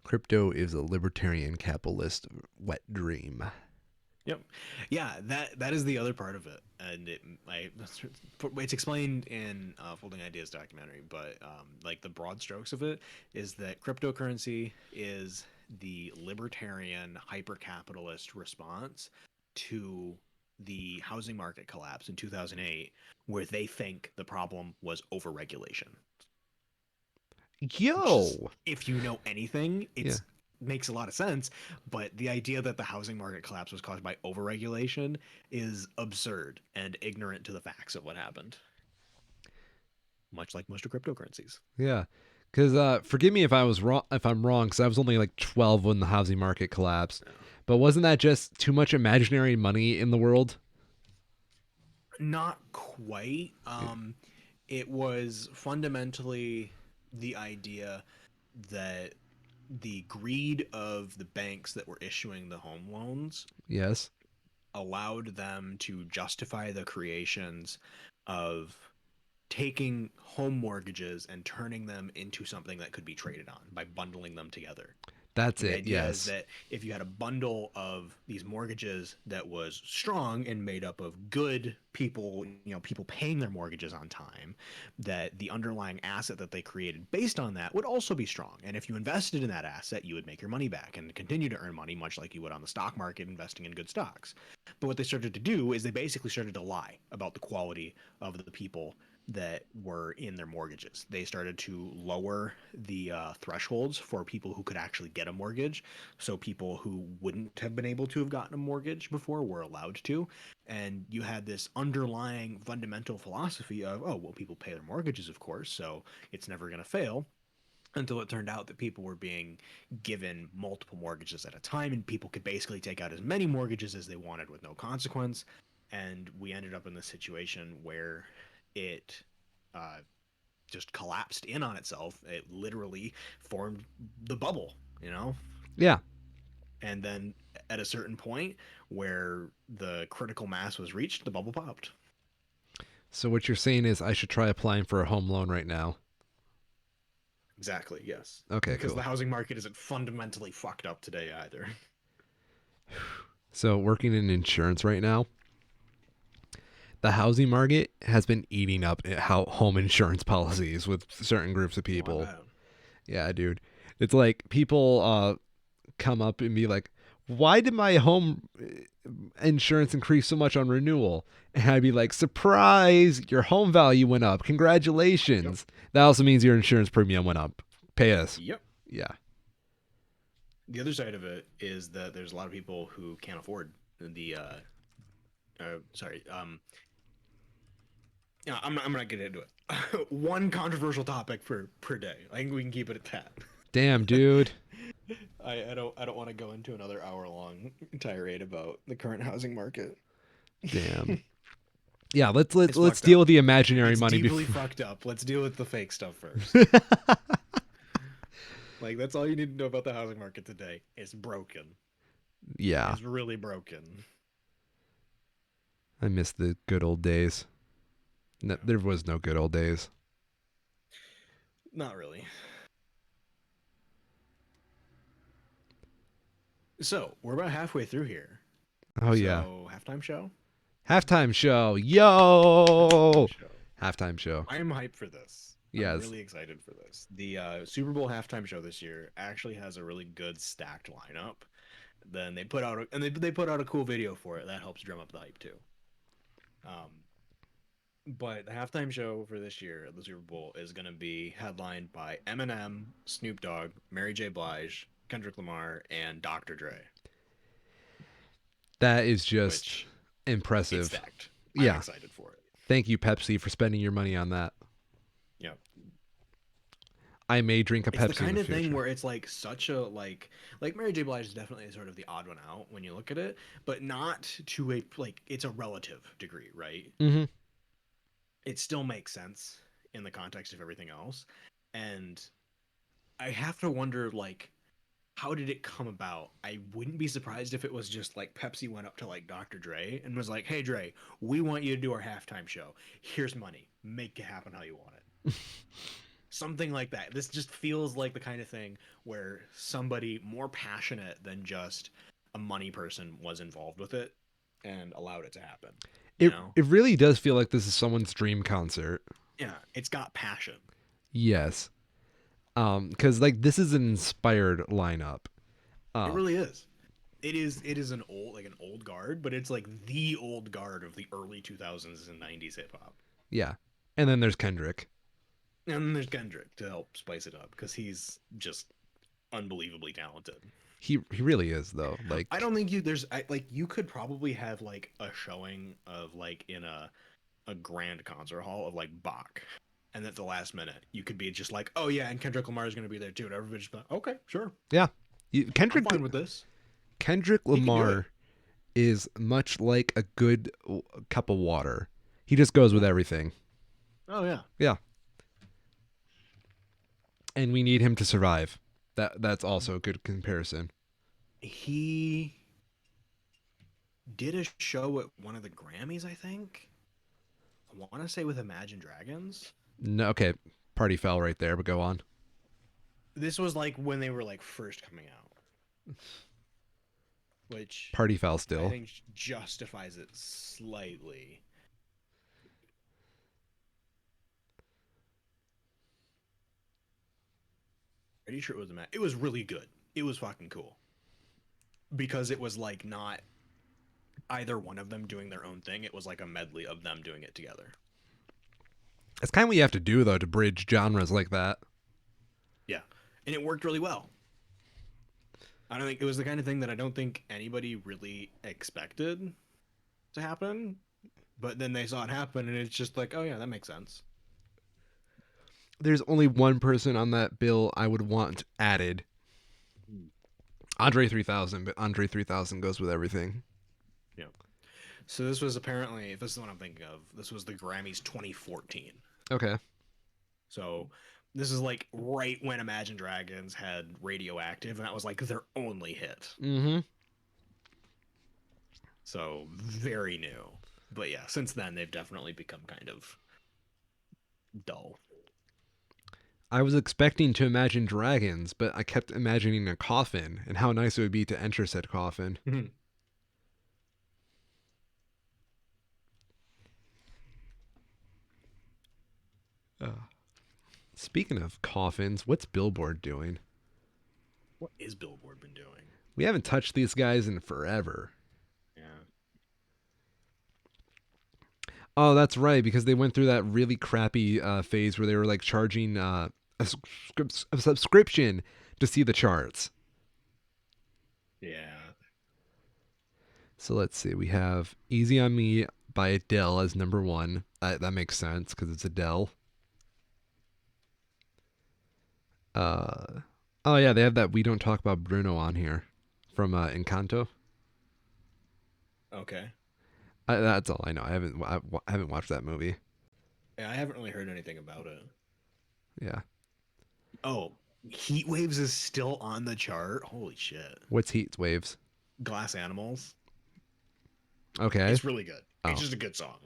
Crypto is a libertarian capitalist wet dream. Yep. Yeah, that is the other part of it, and it's explained in Folding Ideas documentary. But like the broad strokes of it is that cryptocurrency is the libertarian hyper-capitalist response to the housing market collapse in 2008, where they think the problem was overregulation. Which is, Yo. if you know anything, Yeah. it's makes a lot of sense. But the idea that the housing market collapse was caused by overregulation is absurd and ignorant to the facts of what happened. Much like most of cryptocurrencies. Yeah. Because forgive me if I was wrong, if I'm wrong, because I was only like 12 when the housing market collapsed. Yeah. But wasn't that just too much imaginary money in the world? Not quite. It was fundamentally the idea that the greed of the banks that were issuing the home loans Yes. allowed them to justify the creations of taking home mortgages and turning them into something that could be traded on by bundling them together. That's The it. idea is Yes. that if you had a bundle of these mortgages that was strong and made up of good people, people paying their mortgages on time, that the underlying asset that they created based on that would also be strong. And if you invested in that asset, you would make your money back and continue to earn money, much like you would on the stock market investing in good stocks. But what they started to do is they basically started to lie about the quality of the people that were in their mortgages. They started to lower the thresholds for people who could actually get a mortgage. So people who wouldn't have been able to have gotten a mortgage before were allowed to. And you had this underlying fundamental philosophy of, oh, well, people pay their mortgages, of course, so it's never going to fail. Until it turned out that people were being given multiple mortgages at a time, and people could basically take out as many mortgages as they wanted with no consequence. And we ended up in this situation where it uh, just collapsed in on itself. It literally formed the bubble, you know? Yeah. And then at a certain point where the critical mass was reached, the bubble popped. So what you're saying is I should try applying for a home loan right now. Exactly, yes. Okay, Because the cool. housing market isn't fundamentally fucked up today either. So working in insurance right now, the housing market has been eating up how home insurance policies with certain groups of Oh, I people. bet. Yeah, dude. It's like people come up and be like, "Why did my home insurance increase so much on renewal?" And I'd be like, "Surprise! Your home value went up. Yep. Congratulations." That also means your insurance premium went up. Pay us. Yep. Yeah. The other side of it is that there's a lot of people who can't afford the sorry, yeah, I'm not getting into it. One controversial topic per day. I think we can keep it at that. Damn, dude. I don't want to go into another hour long tirade about the current housing market. Damn. Yeah, let's It's let's fucked deal up. with the imaginary It's money deeply before. fucked up. Let's deal with the fake stuff first. Like that's all you need to know about the housing market today. It's broken. Yeah, It's really broken. I miss the good old days. No, Yeah. there was no good old days. Not really. So we're about halfway through here. Oh yeah. So halftime show. Halftime show. Halftime Yo. show. Halftime show. I am hyped for this. I'm Yes. really excited for this. The Super Bowl halftime show this year actually has a really good stacked lineup. Then they put out they put out a cool video for it that helps drum up the hype too. Um, but the halftime show for this year at the Super Bowl is going to be headlined by Eminem, Snoop Dogg, Mary J. Blige, Kendrick Lamar, and Dr. Dre. That is just Which It's Impressive. stacked. I'm Yeah. excited for it. Thank you, Pepsi, for spending your money on that. Yeah. I may drink a It's the Pepsi in kind the of thing future. where it's like such a like Mary J. Blige is definitely sort of the odd one out when you look at it, but not to a like it's a relative degree, right? Mm-hmm. It still makes sense in the context of everything else. And I have to wonder like how did it come about? I wouldn't be surprised if it was just like Pepsi went up to like Dr. Dre and was like, "Hey Dre, we want you to do our halftime show. Here's money. Make it happen how you want it." Something like that. This just feels like the kind of thing where somebody more passionate than just a money person was involved with it and allowed it to happen. You know? It really does feel like this is someone's dream concert. Yeah, it's got passion. Yes. Because like this is an inspired lineup. It Um, really is. It is an old guard, but it's like the old guard of the early 2000s and 90s hip hop. yeah. And then there's Kendrick. And then there's Kendrick to help spice it up because he's just unbelievably talented. He really is though. Like I don't think like you could probably have like a showing of like in a grand concert hall of like Bach, and at the last minute you could be just like, oh yeah, and Kendrick Lamar is going to be there too, and everybody's just like, okay, sure, yeah, I'm fine with this. Kendrick He can do it. Lamar is much like a good cup of water. He just goes with everything. Oh yeah, Yeah. And we need him to survive. That's also a good comparison. he did a show at one of the Grammys, I think. I want to say with Imagine Dragons. No, okay, party foul right there, but go on. This was like when they were like first coming out, which Party foul I still. think justifies it slightly. Pretty sure it was a match. It was really good. It was fucking cool because it was like not either one of them doing their own thing. It was like a medley of them doing it together. It's kind of what you have to do though to bridge genres like that. Yeah, and it worked really well. I don't think it was the kind of thing that I don't think anybody really expected to happen, but then they saw it happen, and it's just like, oh yeah, that makes sense. There's only one person on that bill I would want added. Andre 3000, but Andre 3000 goes with everything. Yeah. So this was apparently, if this is what I'm thinking of, this was the Grammys 2014. Okay. So this is like right when Imagine Dragons had Radioactive, and that was like their only hit. Mm-hmm. So very new. But yeah, since then they've definitely become kind of dull. I was expecting to imagine dragons, but I kept imagining a coffin and how nice it would be to enter said coffin. Speaking of coffins, what's Billboard doing? What is Billboard been doing? We haven't touched these guys in forever. Yeah. Oh, that's right, because they went through that really crappy phase where they were like charging a subscription to see the charts. Yeah. So let's see. We have Easy on Me by Adele as number one. That makes sense because it's Adele. Oh yeah, they have that We Don't Talk About Bruno on here from Encanto. Okay. That's all I know. I haven't watched that movie. Yeah, I haven't really heard anything about it. Yeah. Oh, Heat Waves is still on the chart. Holy shit. What's Heat Waves? Glass Animals. Okay. It's really good. Oh. It's just a good song.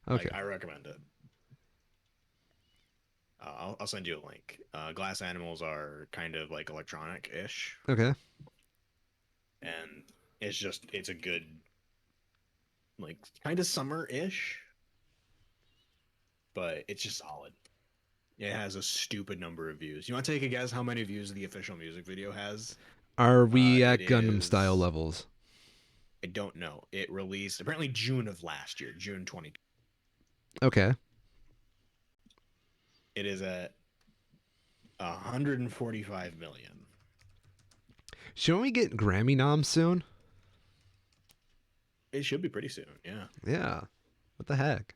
Okay. Like, I recommend it. I'll send you a link. Glass Animals are kind of like electronic-ish, Okay. and it's a good, like, kind of summer-ish, but it's just solid. It has a stupid number of views. You want to take a guess how many views the official music video has? Are we at It Gundam is- style levels? I don't know. It released apparently June of last year, June 20. Okay. It is at 145 million. Shouldn't we get Grammy noms soon? It should be pretty soon. Yeah. Yeah. What the heck?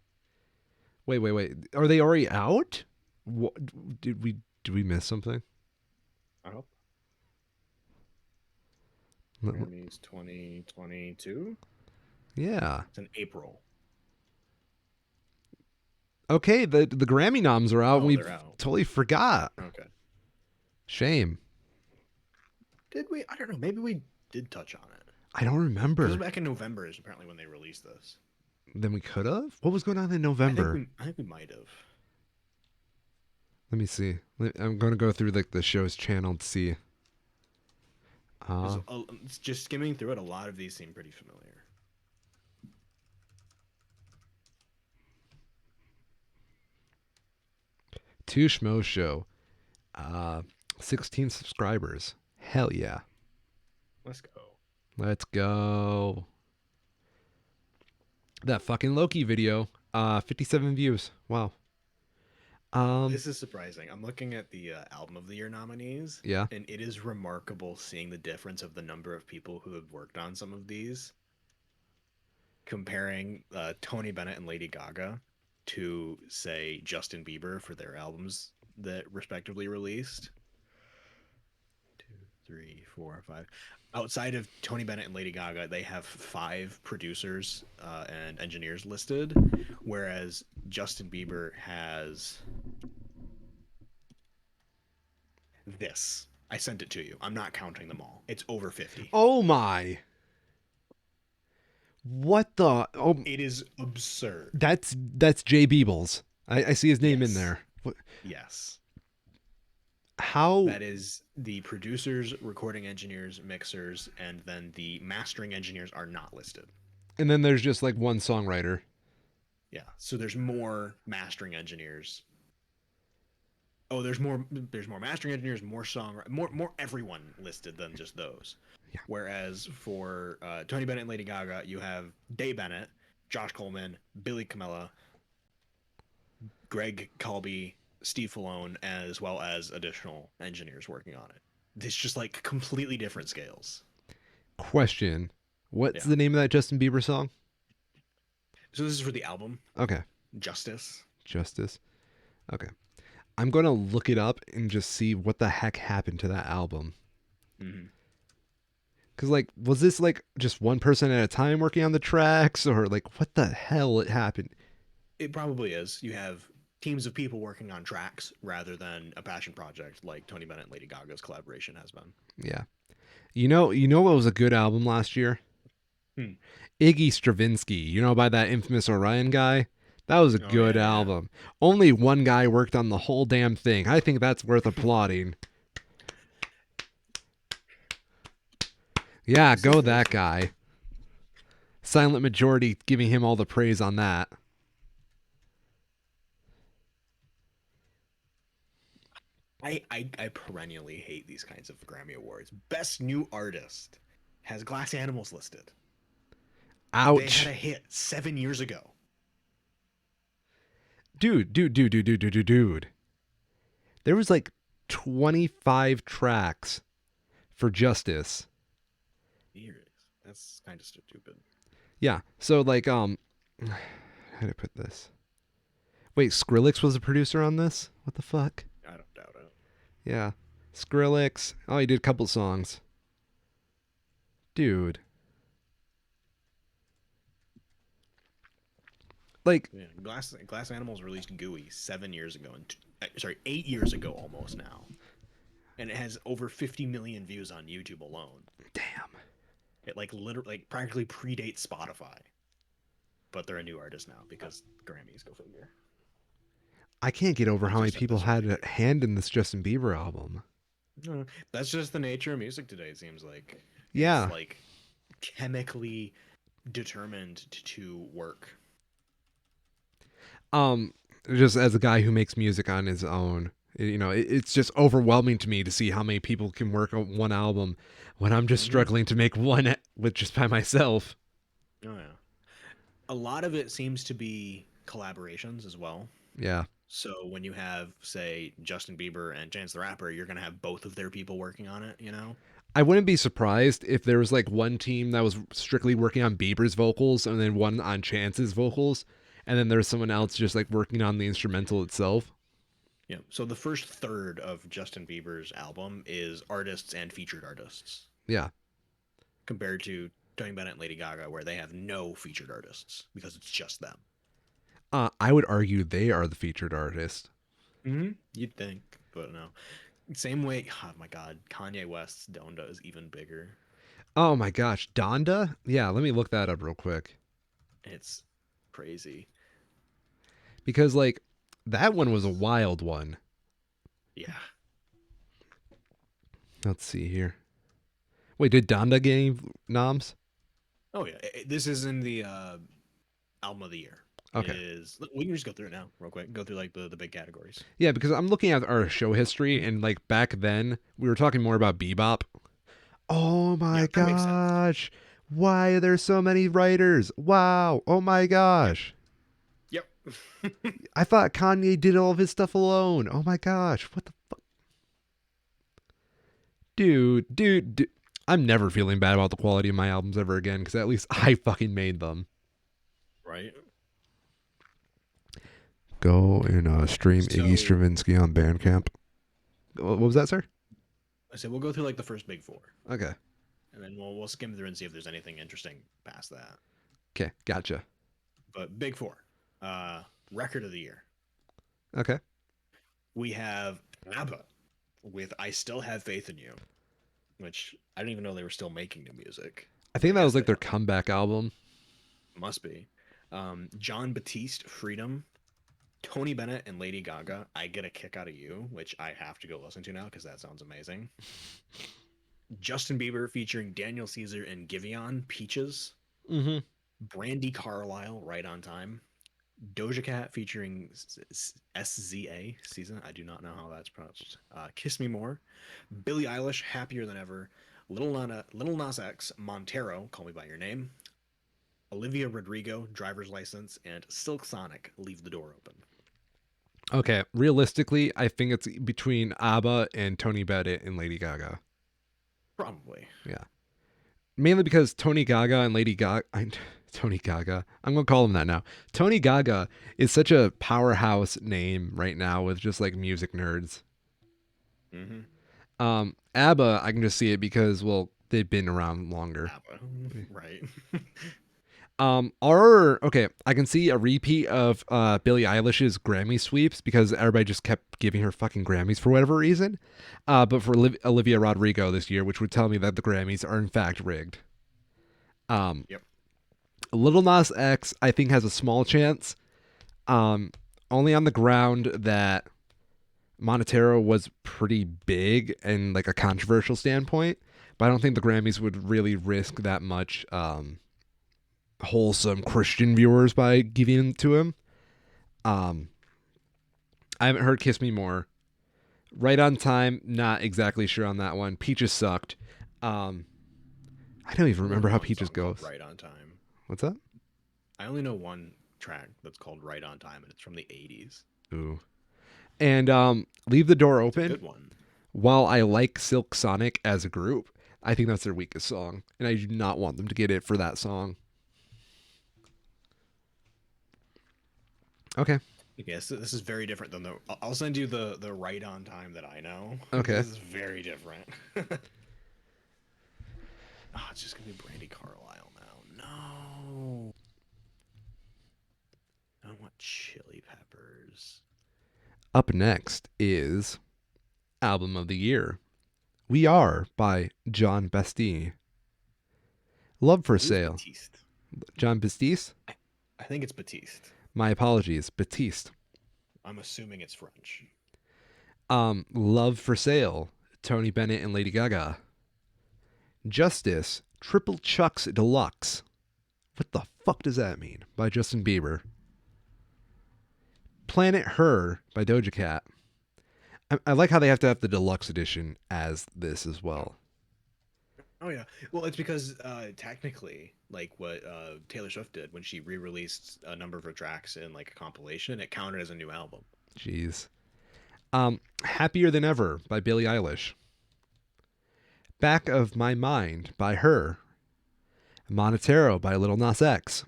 Wait. Are they already out? What did we miss something? I hope. L- l- Grammys 2022. Yeah. It's in April. Okay, the Grammy noms are out and Oh, we they're out. totally forgot. Okay. Shame. Did we? I don't know. Maybe we did touch on it. I don't Because remember. back in November is apparently when they released this. Then we could have? What was going on in I think November? we might have. Let me see. I'm going to go through like the show's channel to see. 'Cause, just skimming through it, a lot of these seem pretty familiar. Two Schmoes Show. 16 subscribers. Hell yeah. Let's go. Let's go. That fucking Loki video. 57 views. Wow. This is surprising. I'm looking at the album of the year nominees, Yeah. and it is remarkable seeing the difference of the number of people who have worked on some of these. Comparing Tony Bennett and Lady Gaga to, say, Justin Bieber for their albums that respectively released. 2, 3, 4, 5. Outside of Tony Bennett and Lady Gaga, they have 5 producers and engineers listed, whereas Justin Bieber has this. I sent it to you. I'm not counting them all. It's over 50. Oh my. What the? Oh, It is absurd. that's Jay Beebles. I see his name in Yes. there. What? Yes. How? That is the producers, recording engineers, mixers, and then the mastering engineers are not listed. And then there's just like one songwriter. Yeah. So there's more mastering engineers. Oh, there's more mastering engineers, more more everyone listed than just those. Yeah. Whereas for Tony Bennett and Lady Gaga, you have Day Bennett, Josh Coleman, Billy Camilla, Greg Colby, Steve Fallone, as well as additional engineers working on it. It's just like completely different scales. Question. What's Yeah. the name of that Justin Bieber song? So this is for the album Okay. Justice. Justice. Okay. I'm going to look it up and just see what the heck happened to that album. Mm-hmm. Because, like, was this, like, just one person at a time working on the tracks? Or, like, what the hell it happened? It probably is. You have teams of people working on tracks rather than a passion project like Tony Bennett and Lady Gaga's collaboration has been. Yeah. You know what was a good album last year? Hmm. Iggy Stravinsky. You know, by that infamous Orion guy? That was a good yeah. album. Only one guy worked on the whole damn thing. I think that's worth applauding. Yeah, go that guy. Silent majority giving him all the praise on that. I perennially hate these kinds of Grammy Awards. Best New Artist has Glass Animals listed. They Ouch. had a hit 7 years ago. Dude. There was like 25 tracks for Justice. Years. That's kind of stupid. Yeah. So like how do I put this? Wait, Skrillex was a producer on this? What the fuck? I don't doubt it. Yeah. Skrillex. Oh, he did a couple songs. Dude. Like, Yeah, Glass Animals released Gooey 7 years ago, and 8 years ago almost now, and it has over 50 million views on YouTube alone. damn. It literally practically predates Spotify, but they're a new artist now because Grammys, go figure. I can't get over how many Just people had episode a hand in this Justin Bieber album. No, that's just the nature of music today. It seems like Yeah. it's like chemically determined to work. Just as a guy who makes music on his own, it's just overwhelming to me to see how many people can work on one album when I'm just struggling to make one with just by myself. Oh yeah, a lot of it seems to be collaborations as well. Yeah. So when you have, say, Justin Bieber and Chance the Rapper, you're gonna have both of their people working on it. You know? I wouldn't be surprised if there was like one team that was strictly working on Bieber's vocals and then one on Chance's vocals, and then there's someone Yep. else just like working on the instrumental itself. Yeah. So the first third of Justin Bieber's album is artists and featured artists, Yeah. compared to Tony Bennett and Lady Gaga, where they have no featured artists because it's just them. I would argue they are the featured artist. You'd think, but no. Same way. Oh my God, Kanye West's Donda is even bigger. Oh my gosh, Donda? Yeah, let me look that up real quick. It's crazy. Because like that one was a wild one. Yeah. Let's see here. Wait, did Donda get any noms? Oh yeah. This is in the album of the year. Okay. Is we can just go through it now, real quick. Go through like the big categories. Yeah, because I'm looking at our show history and like back then we were talking more about bebop. Oh Yeah, my that makes sense. gosh. Why are there so many writers? Wow. Oh my Yep. gosh. Yep. I thought Kanye did all of his stuff alone. Oh my gosh. What the fuck? Dude. I'm never feeling bad about the quality of my albums ever again because at least I fucking made them. Right. Go and stream Iggy So Stravinsky on Bandcamp. What was that, sir? I said we'll go through like the first big four, Okay. and then we'll skim through and see if there's anything interesting past that. Okay. Gotcha. But big four, record of the year. Okay. We have ABBA with "I Still Have Faith in You," which I didn't even know they were still making new music, I but think I that was guess like they their are. comeback album. Must be. John Batiste, "Freedom." Tony Bennett and Lady Gaga, "I Get a Kick Out of You," which I have to go listen to now because that sounds amazing. Justin Bieber featuring Daniel Caesar and Giveon, "Peaches." Mm-hmm. Brandy Carlisle, "Right on Time." Doja Cat featuring SZA, season. I do not know how that's pronounced. "Kiss Me More." Billie Eilish, "Happier Than Ever." Little Nas X, "Montero," "Call Me by Your Name." Olivia Rodrigo, "Driver's License," and Silk Sonic, "Leave the Door Open." Okay. Realistically, I think it's between ABBA and Tony Bennett and Lady Gaga. Probably. Yeah. Mainly because Tony Gaga and Lady Gaga. Tony Gaga. I'm gonna call him that now. Tony Gaga is such a powerhouse name right now with just like music nerds. Mm-hmm. ABBA, I can just see it because well they've been around longer. ABBA. Right. Okay, I can see a repeat of Billie Eilish's Grammy sweeps because everybody just kept giving her fucking Grammys for whatever reason. But for Olivia Rodrigo this year, which would tell me that the Grammys are in fact rigged. Um, Yep. Little Nas X, I think, has a small chance. Um, Only on the ground that Montero was pretty big and like a controversial standpoint, but I don't think the Grammys would really risk that much wholesome Christian viewers by giving it to him. Um, I haven't heard "Kiss Me More." Right on Time, not exactly sure on that one. Peaches sucked. Um, I don't even I only know remember how one Peaches song called goes. "Right on Time." What's that? I only know one track that's called "Right on Time," and it's from the '80s. Ooh. And Leave the Door It's a Open. good one. While I like Silk Sonic as a group, I think that's their weakest song, and I do not want them to get it for that song. Okay. Yes, this is very different than the. I'll send you the "Right on Time" that I know. Okay. This is very different. Oh, it's just gonna be Brandy Carlisle now. No, I don't want Chili Peppers. Up next is Album of the Year. We Are by John Bastille. Love I for believe it's Sale. Batiste. John Baptiste? I think it's Batiste. My apologies. Baptiste. I'm assuming it's French. Love for Sale. Tony Bennett and Lady Gaga. Justice. Triple Chucks Deluxe. What the fuck does that mean? By Justin Bieber. Planet Her by Doja Cat. I like how they have to have the deluxe edition as this as well. Oh yeah. Well, it's because technically, like what Taylor Swift did when she re-released a number of her tracks in like a compilation, it counted as a new album. Jeez. Happier Than Ever by Billie Eilish. Back of My Mind by her. Monetero by Little Nas X.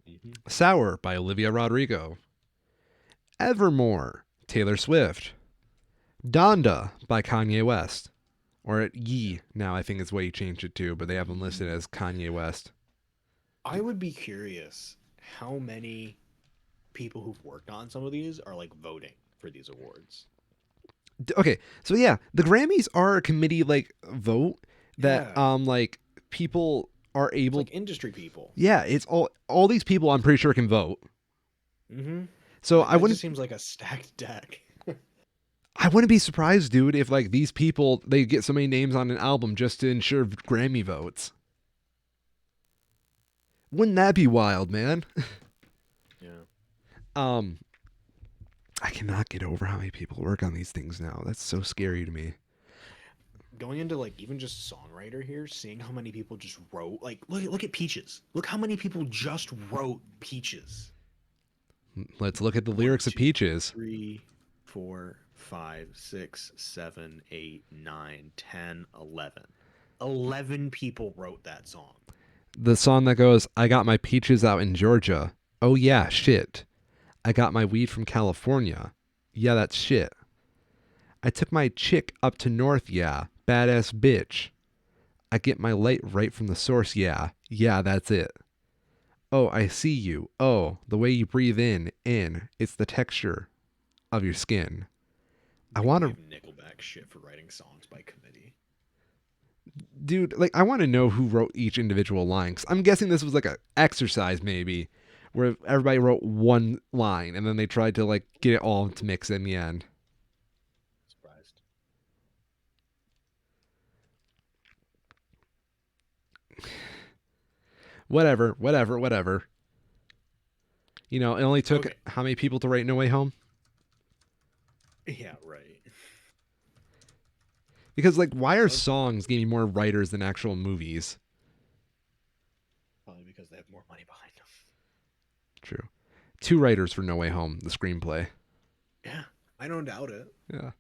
Hmm. Sour by Olivia Rodrigo. Evermore, Taylor Swift. Donda by Kanye West. Or Ye now, I think is what he changed it to, but they have him listed as Kanye West. I would be curious how many people who've worked on some of these are like voting for these awards. Okay, so yeah, the Grammys are a committee like vote that Yeah, like people are it's able. like industry people. Yeah, it's all these people I'm pretty sure can vote. Mm-hmm. So Like that just seems like a stacked deck. I wouldn't be surprised, dude, if like these people they get so many names on an album just to ensure Grammy votes. Wouldn't that be wild, man? Yeah. um I cannot get over how many people work on these things now. That's so scary to me. Going into like even just songwriter here, seeing how many people just wrote like look at Peaches. Look how many people just wrote Peaches. Let's look at the One, lyrics of two, Peaches. three, 4, 5, 6, 7, 8, 9, 10, 11. 11 people wrote that song. The song that goes, I got my peaches out in Georgia. Oh yeah, shit. I got my weed from California. Yeah, that's shit. I took my chick up to North, yeah. Badass bitch. I get my light right from the source, yeah. Yeah, that's it. Oh, I see you. Oh, the way you breathe in. It's the texture of your skin. I They can want to, give Nickelback shit for writing songs by committee. dude, like, I want to know who wrote each individual line. 'Cause I'm guessing this was like a exercise, maybe, where everybody wrote one line and then they tried to, like, get it all to mix in the end. Surprised. Whatever. You know, it only took Okay. how many people to write No Way Home? Yeah, right. Because, like, why are So songs getting more writers than actual movies? probably because they have more money behind them. True. Two writers for No Way Home, the screenplay. Yeah, I don't doubt it. Yeah.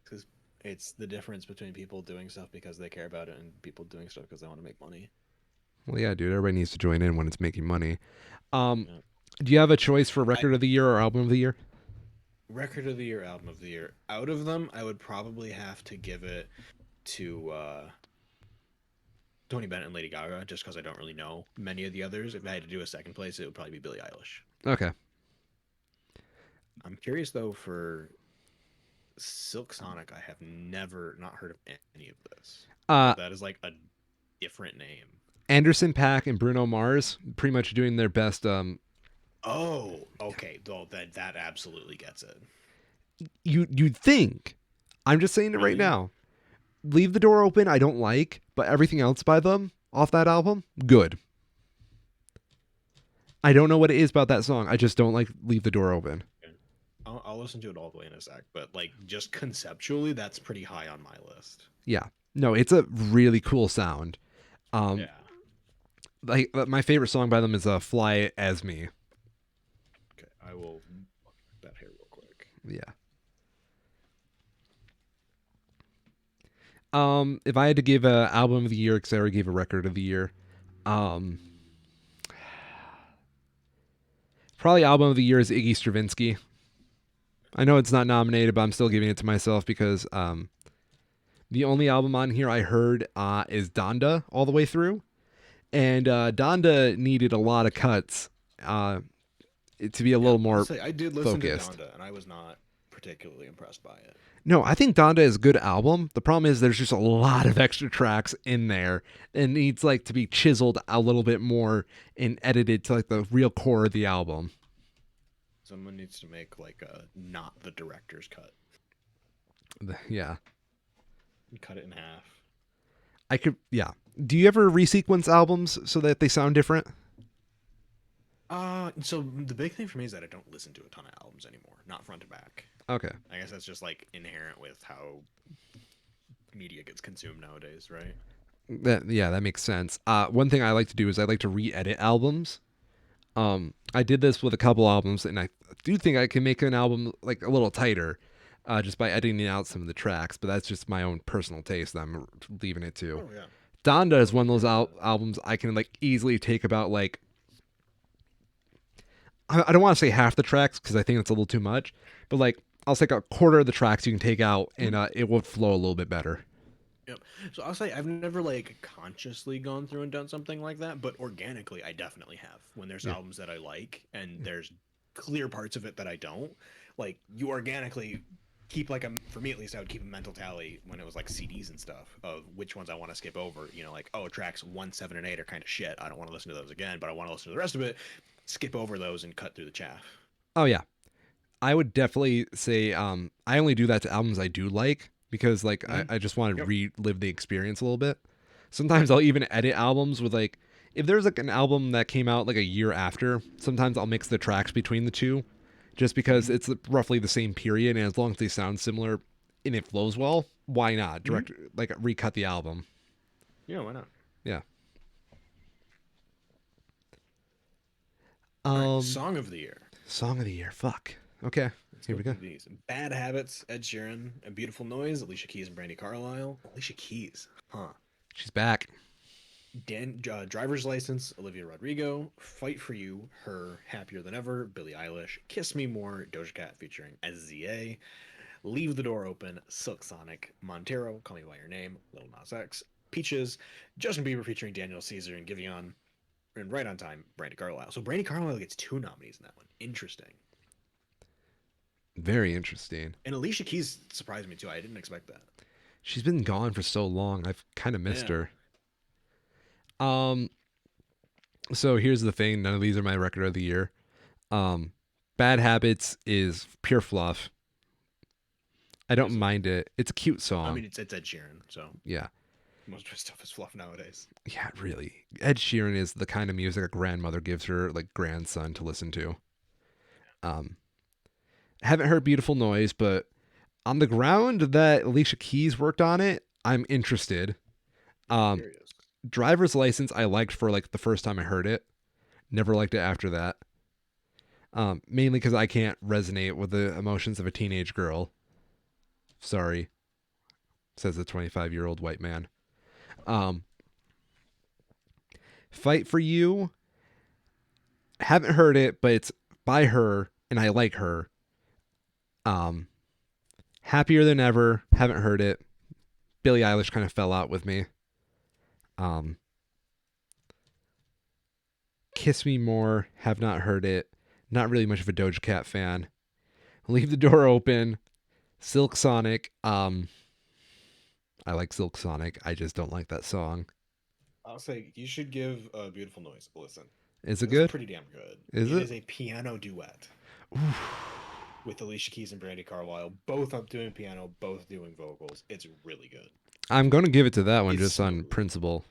Because it's the difference between people doing stuff because they care about it and people doing stuff because they want to make money. Well, yeah, dude. Everybody needs to join in when it's making money. Um, Yeah. do you have a choice for I record of the year or album of the year? record of the year, album of the year. Out of them, I would probably have to give it to Tony Bennett and Lady Gaga, just because I don't really know many of the others. If I had to do a second place, it would probably be Billie Eilish. Okay. I'm curious though for Silk Sonic. I have never not heard of any of this. Uh, That is like a different name. Anderson Paak and Bruno Mars pretty much doing their best. Oh, okay. Though that absolutely gets it. You'd think. I'm just saying it right Really? now. Leave the Door Open. I don't like, but everything else by them off that album, good. I don't know what it is about that song. I just don't like Leave the Door Open. Okay. I'll listen to it all the way in a sec, but like just conceptually, that's pretty high on my list. Yeah. No, it's a really cool sound. Um, Yeah. like my favorite song by them is "Fly as Me." Okay, I will look that here real quick. Yeah. If I had to give a album of the year, because I already gave a record of the year, um, probably album of the year is Iggy Stravinsky. I know it's not nominated, but I'm still giving it to myself because the only album on here I heard is Donda all the way through, and Donda needed a lot of cuts to be a Yeah, little I'll more say I did listen to focused. Donda, and I was not particularly impressed by it. No, I think Donda is a good album. The problem is there's just a lot of extra tracks in there and needs like to be chiseled a little bit more and edited to like the real core of the album. Someone needs to make like a not the director's cut Yeah. and cut it in half. I could yeah. Do you ever resequence albums so that they sound different? So the big thing for me is that I don't listen to a ton of albums anymore, not front to back. Okay. I guess that's just like inherent with how media gets consumed nowadays, right? That makes sense. One thing I like to do is I like to re-edit albums. I did this with a couple albums, and I do think I can make an album like a little tighter, just by editing out some of the tracks. But that's just my own personal taste that I'm leaving it to. Oh yeah, Donda is one totally of those agree with that. albums I can like easily take about like I don't want to say half the tracks because I think it's a little too much, but like I'll take a quarter of the tracks you can take out, and Mhm. it would flow a little bit better. Yep. So I'll say I've never like consciously gone through and done something like that, but organically I definitely have. When there's Yeah, albums that I like and there's clear parts of it that I don't, like you organically keep like a for me at least I would keep a mental tally when it was like CDs and stuff of which ones I want to skip over. You know, like oh tracks 1, 7, and 8 are kind of shit. I don't want to listen to those again, but I want to listen to the rest of it. Skip over those and cut through the chaff. oh yeah, I would definitely say I only do that to albums I do like because like Mm-hmm. I just want to Yep. relive the experience a little bit. Right. Sometimes I'll even edit albums with like if there's like an album that came out like a year after, sometimes I'll mix the tracks between the two just because Mm-hmm. it's roughly the same period and as long as they sound similar and it flows well, why not? Mm-hmm. Direct like recut the album. Yeah, why not? Yeah. All right, Um song of the year. Song of the year. Fuck. Okay. Let's Here go we go. through these. Bad Habits, Ed Sheeran. A Beautiful Noise, Alicia Keys and Brandy Carlisle. Alicia Keys, huh? She's back. Driver's License, Olivia Rodrigo. Fight for You, Her, Happier Than Ever, Billie Eilish. Kiss Me More, Doja Cat featuring SZA. Leave the Door Open, Silk Sonic. Montero, Call Me By Your Name, Lil Nas X. Peaches, Justin Bieber featuring Daniel Caesar and Giveon. And Right on Time, Brandy Carlisle. So Brandy Carlisle gets 2 nominees in that one. Interesting. Very interesting. And Alicia Keys surprised me too. I didn't expect that. She's been gone for so long. I've kind of missed Yeah. her. Um, so here's the thing. None of these are my record of the year. Um, Bad Habits is pure fluff. I don't Is it? mind it. It's a cute I song. mean, it's Ed Sheeran, so Yeah. most of his stuff is fluff nowadays. Yeah, really. Ed Sheeran is the kind of music a grandmother gives her like grandson to listen to. Um, haven't heard Beautiful Noise, but on the ground that Alicia Keys worked on it, I'm interested. I'm Um, curious. Driver's License I liked for like the first time I heard it. Never liked it after that. Mainly because I can't resonate with the emotions of a teenage girl. Sorry, says the 25-year-old white man. Um, Fight for You. Haven't heard it, but it's by her, and I like her. Um, Happier Than Ever. Haven't heard it. Billie Eilish kind of fell out with me. Um, Kiss Me More. Have not heard it. Not really much of a Doja Cat fan. Leave the Door Open. Silk Sonic. I like Silk Sonic. I just don't like that song. I'll say you should give "Beautiful Noise" a listen. Is it It's good? pretty damn good. Is It it? is a piano duet Oof. with Alicia Keys and Brandy Carlisle, both up doing piano, both doing vocals. It's really good. I'm gonna give it to that one It's just on smooth. principle.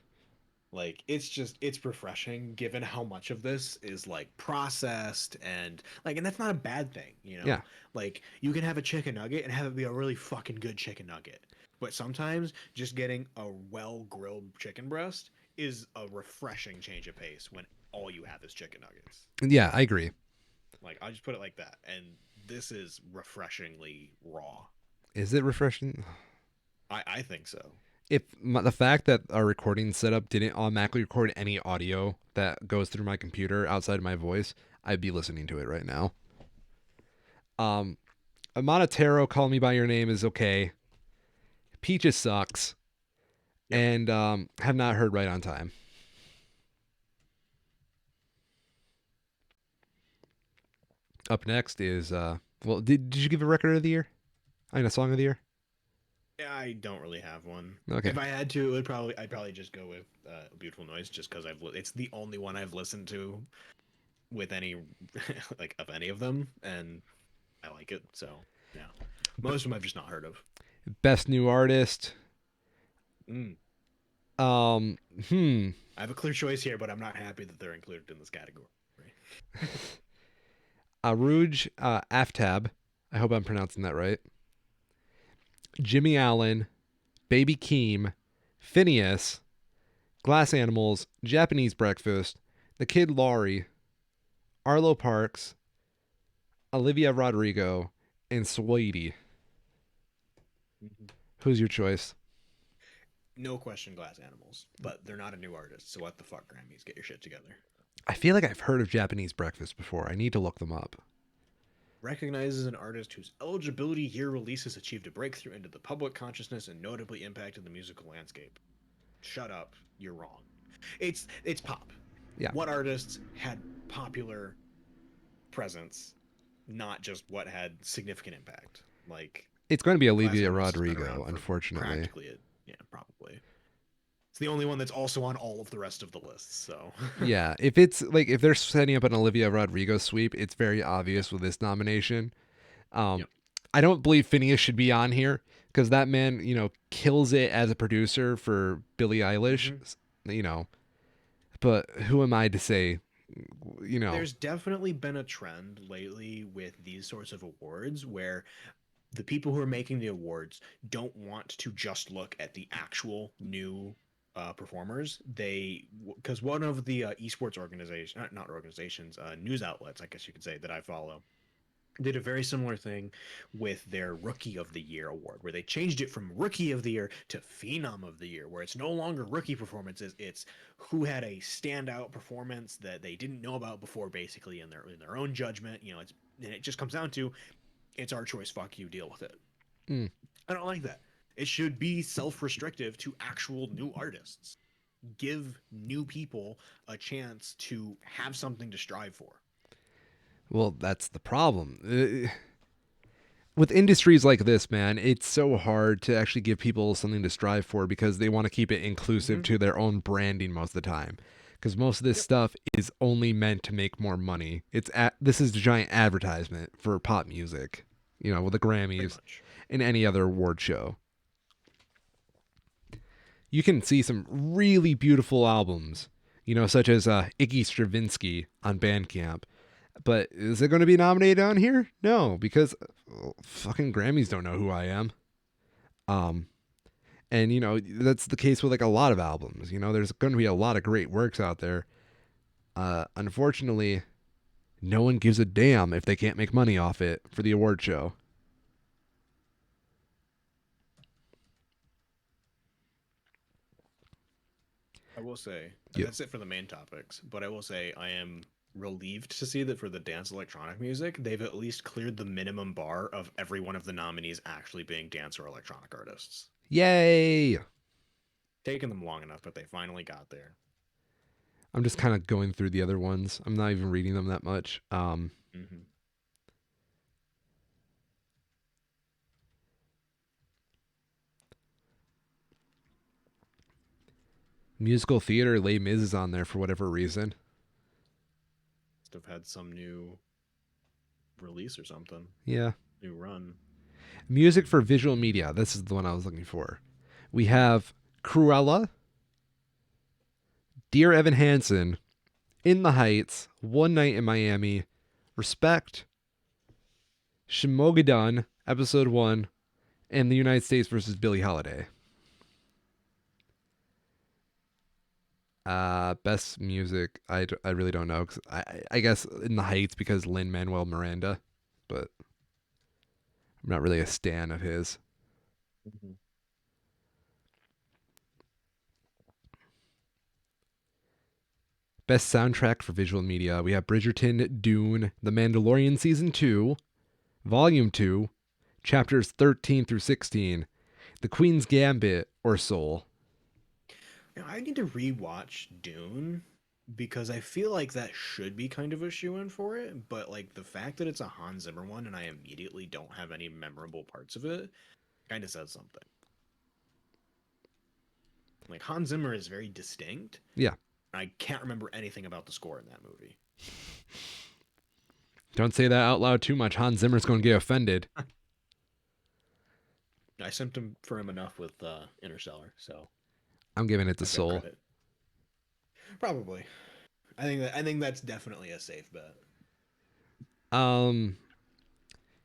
Like it's refreshing given how much of this is like processed and like and that's not a bad thing, you know? Yeah. Like you can have a chicken nugget and have it be a really fucking good chicken nugget. But sometimes just getting a well grilled chicken breast is a refreshing change of pace when all you have is chicken nuggets. Yeah, I agree. Like I'll just put it like that. And this is refreshingly raw. Is it refreshing? I think so. If the fact that our recording setup didn't automatically record any audio that goes through my computer outside of my voice, I'd be listening to it right now. Um, Monotero, Call Me by Your Name is okay. Peaches sucks, Yep. and have not heard Right on Time. Up next is well, did you give a record of the year? I mean, a song of the year. Yeah, I don't really have one. Okay. If I had to, I'd probably just go with "Beautiful Noise" just because it's the only one I've listened to with any like of any of them, and I like it. So yeah, most of them I've just not heard of. Best new artist. Mm. Um, hmm. I have a clear choice here, but I'm not happy that they're included in this category. Aruj Aftab. I hope I'm pronouncing that right. Jimmy Allen, Baby Keem, Phineas, Glass Animals, Japanese Breakfast, The Kid Laurie, Arlo Parks, Olivia Rodrigo, and Sweetie. Mhm. Who's your choice? No question, Glass Animals, but they're not a new artist. So what the fuck, Grammys? Get your shit together. I feel like I've heard of Japanese Breakfast before. I need to look them up. Recognizes an artist whose eligibility year releases achieved a breakthrough into the public consciousness and notably impacted the musical landscape. Shut up, you're wrong. It's pop. Yeah. What artists had popular presence, not just what had significant impact? Like It's going to be Glass Olivia Animals has been Rodrigo, around for unfortunately. practically it. Yeah, probably. It's the only one that's also on all of the rest of the lists. So Yeah, if it's like if they're setting up an Olivia Rodrigo sweep, it's very obvious with this nomination. Um, yep. I don't believe Phineas should be on here because that man, kills it as a producer for Billie Eilish. hmm You know, but who am I to say? You know, There's definitely been a trend lately with these sorts of awards where the people who are making the awards don't want to just look at the actual new performers. Because one of the esports organizations, not organizations, news outlets, I guess you could say, that I follow, did a very similar thing with their Rookie of the Year award, where they changed it from Rookie of the Year to Phenom of the Year, where it's no longer rookie performances, it's who had a standout performance that they didn't know about before, basically in their own judgment. And it just comes down to it's our choice. Fuck you, deal with it. mm. I don't like that. It should be self-restrictive to actual new artists. Give new people a chance to have something to strive for. Well, that's the problem. With industries like this, man, it's so hard to actually give people something to strive for because they want to keep it inclusive Mm-hmm. to their own branding most of the time. Because most of this Yep, stuff is only meant to make more money. This is a giant advertisement for pop music, with the pretty Grammys much. and any other award show. You can see some really beautiful albums, such as Iggy Stravinsky on Bandcamp. But is it going to be nominated on here? No, because fucking Grammys don't know who I am. Um, and that's the case with like a lot of albums. There's going to be a lot of great works out there. Unfortunately, no one gives a damn if they can't make money off it for the award show. I will say, and Yeah. that's it for the main topics, but I will say I am relieved to see that for the dance electronic music, they've at least cleared the minimum bar of every one of the nominees actually being dance or electronic artists. Yay! Taken them long enough, but they finally got there. I'm just kind of going through the other ones. I'm not even reading them that much. Mm-hmm. Musical theater, Les Mis is on there for whatever reason. Must have had some new release or something, Yeah. new run. Music for visual media. This is the one I was looking for. We have Cruella, Dear Evan Hansen, In the Heights, One Night in Miami, Respect, Shimogadon, Episode 1, and The United States versus Billie Holiday. Best music, I really don't know. 'Cause I guess In the Heights because Lin-Manuel Miranda, but I'm not really a stan of his. Mm-hmm. Best soundtrack for visual media, we have Bridgerton, Dune, The Mandalorian Season 2, Volume 2, Chapters 13 through 16, The Queen's Gambit, or Soul. Now, I need to rewatch Dune because I feel like that should be kind of a shoe in for it, but like the fact that it's a Hans Zimmer one and I immediately don't have any memorable parts of it kind of says something. Like Hans Zimmer is very distinct. Yeah, I can't remember anything about the score in that movie. don't say that out loud too much. Hans Zimmer's going to get offended. I symptom for him enough with Interstellar, so I'm giving it to I've got Soul. credit. Probably. I think that's definitely a safe bet. Um,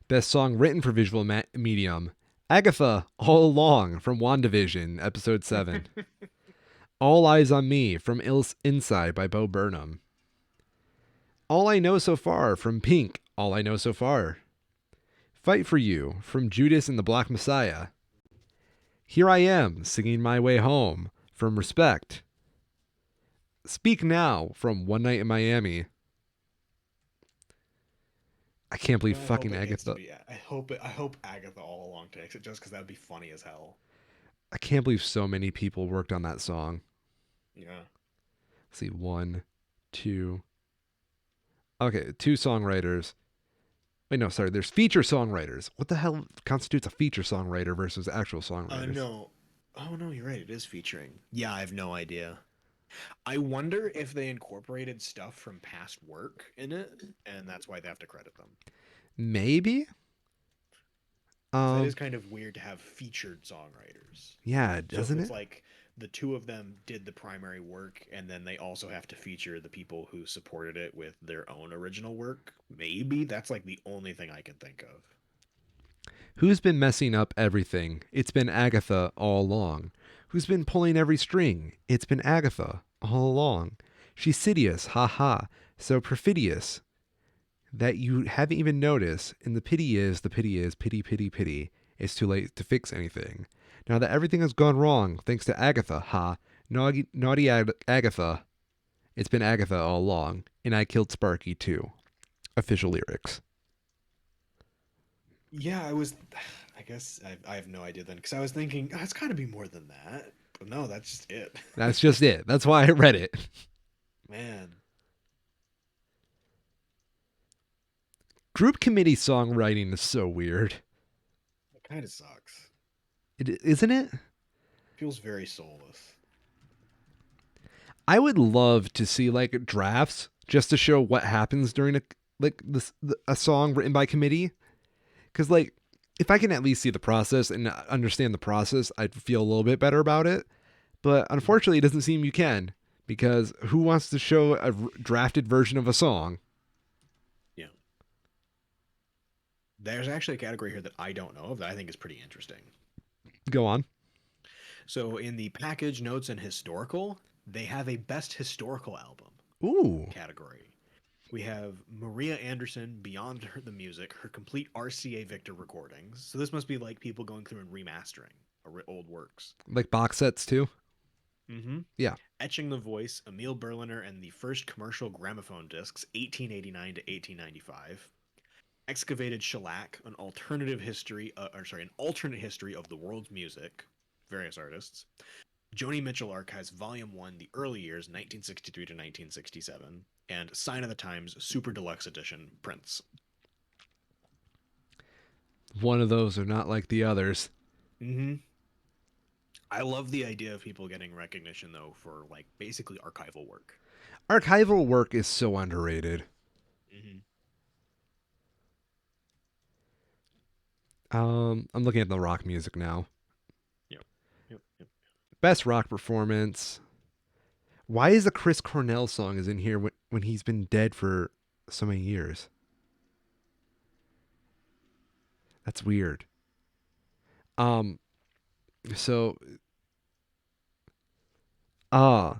Best song written for visual medium, Agatha All Along from WandaVision, Episode 7. All Eyes on Me from Inside by Bo Burnham. All I Know So Far from Pink, All I Know So Far. Fight for You from Judas and the Black Messiah. Here I Am Singing My Way Home from Respect. Speak Now from One Night in Miami. I can't believe I hope fucking it gets to Agatha. be. I hope Agatha all along takes it just because that would be funny as hell. I can't believe so many people worked on that song. Yeah. Let's see, one, two. Okay, two songwriters. Wait, no, sorry. There's feature songwriters. What the hell constitutes a feature songwriter versus actual songwriters? No. Oh no, you're right. It is featuring. Yeah, I have no idea. I wonder if they incorporated stuff from past work in it, and that's why they have to credit them. Maybe. Because that Um. is kind of weird to have featured songwriters. Yeah, So if doesn't it's it? like the two of them did the primary work, and then they also have to feature the people who supported it with their own original work, maybe that's like the only thing I can think of. Who's been messing up everything? It's been Agatha all along. Who's been pulling every string? It's been Agatha all along. She's Sidious, ha ha, so perfidious that you haven't even noticed. And the pity is, pity, pity, pity. It's too late to fix anything. Now that everything has gone wrong, thanks to Agatha, ha, naughty Agatha. It's been Agatha all along, and I killed Sparky too. Official lyrics. Yeah, I was. I guess I have no idea then, because I was thinking, oh, it's got to be more than that. But no, that's just it. That's just it. That's why I read it. Man, Group committee songwriting is so weird. it kind of sucks. Isn't it? Feels very soulless. I would love to see like drafts just to show what happens during a song written by committee. Because like if I can at least see the process and understand the process, I'd feel a little bit better about it. But unfortunately, it doesn't seem you can because who wants to show a drafted version of a song? Yeah. There's actually a category here that I don't know of that I think is pretty interesting. Go on. So in the package notes and historical, they have a best historical album Ooh, category. We have Maria Anderson, Beyond the Music, her complete RCA Victor recordings. So this must be like people going through and remastering old works. like box sets too. Mm-hmm. Yeah. Etching the Voice, Emil Berliner and the First Commercial Gramophone Discs, 1889 to 1895. Excavated Shellac, an alternate history of the world's music, various artists. Joni Mitchell Archives Volume 1, The Early Years, 1963 to 1967, and Sign of the Times Super Deluxe Edition, Prince. One of those are not like the others. Mm-hmm. I love the idea of people getting recognition, though, for, like, basically archival work. Archival work is so underrated. Mm-hmm. I'm looking at the rock music now. Yep. Yep. Best rock performance. Why is a Chris Cornell song is in here when he's been dead for so many years? That's weird. Um, so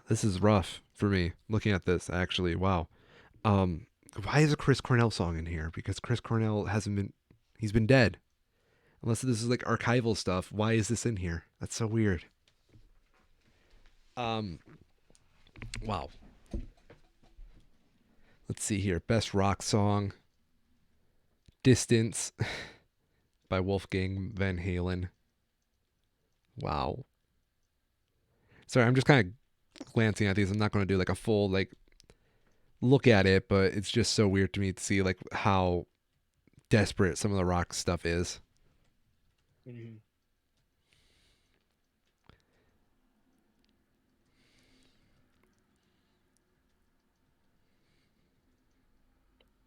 this is rough for me looking at this actually. Wow. Um, why is a Chris Cornell song in here? Because Chris Cornell hasn't been he's been dead. Unless this is like archival stuff. Why is this in here? That's so weird. Um, wow. Let's see here. Best rock song. Distance by Wolfgang Van Halen. Wow. Sorry, I'm just kind of glancing at these. I'm not going to do like a full like look at it, but it's just so weird to me to see like how desperate some of the rock stuff is. Mm-hmm.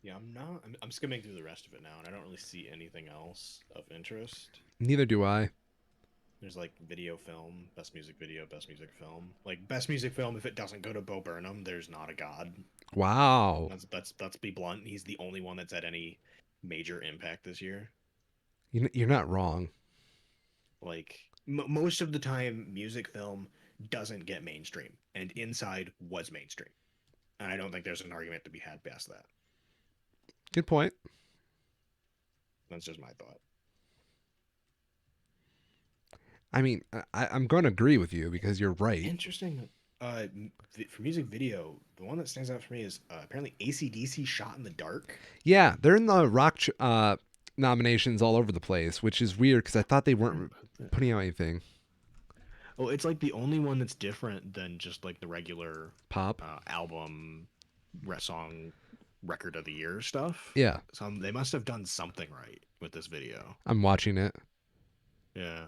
Yeah, I'm skimming through the rest of it now, and I don't really see anything else of interest. Neither do I. There's like video film, best music video, best music film. Like best music film, if it doesn't go to Bo Burnham, there's not a god. Wow. Let's be blunt. He's the only one that's had any major impact this year. You're not wrong. Like most of the time, music film doesn't get mainstream, and Inside was mainstream. And I don't think there's an argument to be had past that. Good point. That's just my thought. I mean, I'm going to agree with you because you're right. Interesting. For music video, the one that stands out for me is apparently ACDC Shot in the Dark. Yeah, they're in the nominations all over the place, which is weird because I thought they Where weren't about that? putting out anything. Oh, it's like the only one that's different than just like the regular Pop. album, song, record of the year stuff. Yeah, So they must have done something right with this video. I'm watching it. Yeah.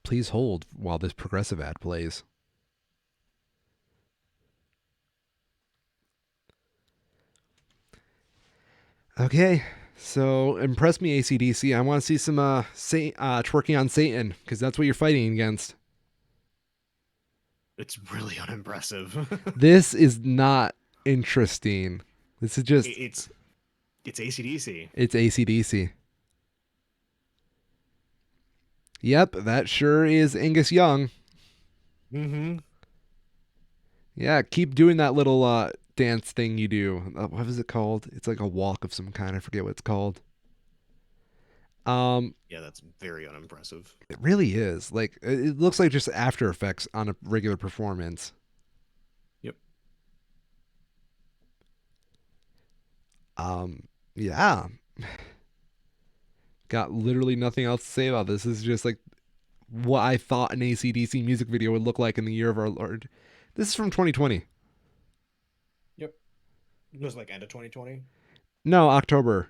Please hold while this progressive ad plays. Okay, so impress me, ACDC. I want to see some twerking on Satan because that's what you're fighting against. It's really unimpressive. This is not interesting. This is just it's it's ACDC. it's ACDC. Yep, that sure is Angus Young. Mm-hmm. Yeah, keep doing that little dance thing you do. What is it called? It's like a walk of some kind. I forget what it's called. Um, Yeah, that's very unimpressive. it really is. Like it looks like just After Effects on a regular performance. Yep. Yeah. Got literally nothing else to say about this. This is just like what I thought an ACDC music video would look like in the year of our Lord. This is from 2020. Yep. It was like end of 2020. No, October.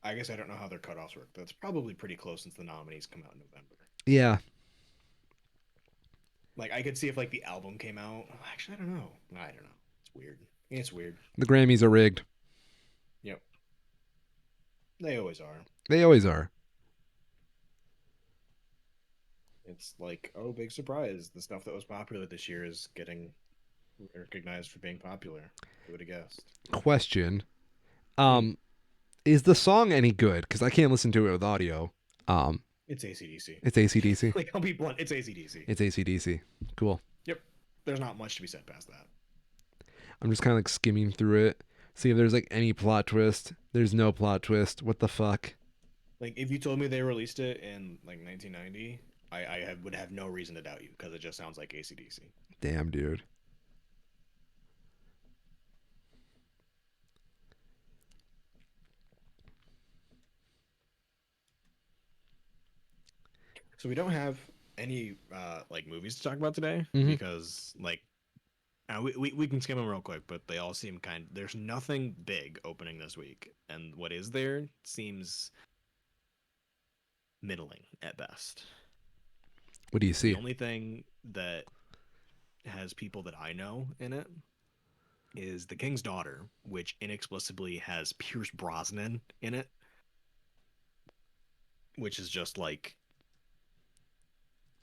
I guess I don't know how their cutoffs work. That's probably pretty close since the nominees come out in November. Yeah. Like I could see if like the album came out. Actually, I don't know. I don't know. It's weird. It's weird. The Grammys are rigged. Yep. They always are. They always are. It's like, oh, big surprise. The stuff that was popular this year is getting recognized for being popular. Who would have guessed? Question. Hmm. Um, is the song any good? Because I can't listen to it with audio. It's ACDC. It's ACDC. Like, I'll be blunt. It's ACDC. It's ACDC. Cool. Yep. There's not much to be said past that. I'm just kind of like skimming through it, see if there's like any plot twist. There's no plot twist. What the fuck? Like, if you told me they released it in like 1990, would have no reason to doubt you because it just sounds like ACDC. Damn, dude. So we don't have any like movies to talk about today Mm-hmm. because like we can skim them real quick, but they all seem kind. There's nothing big opening this week, and what is there seems middling at best. What do you The see? only thing that has people that I know in it is The King's Daughter, which inexplicably has Pierce Brosnan in it, which is just like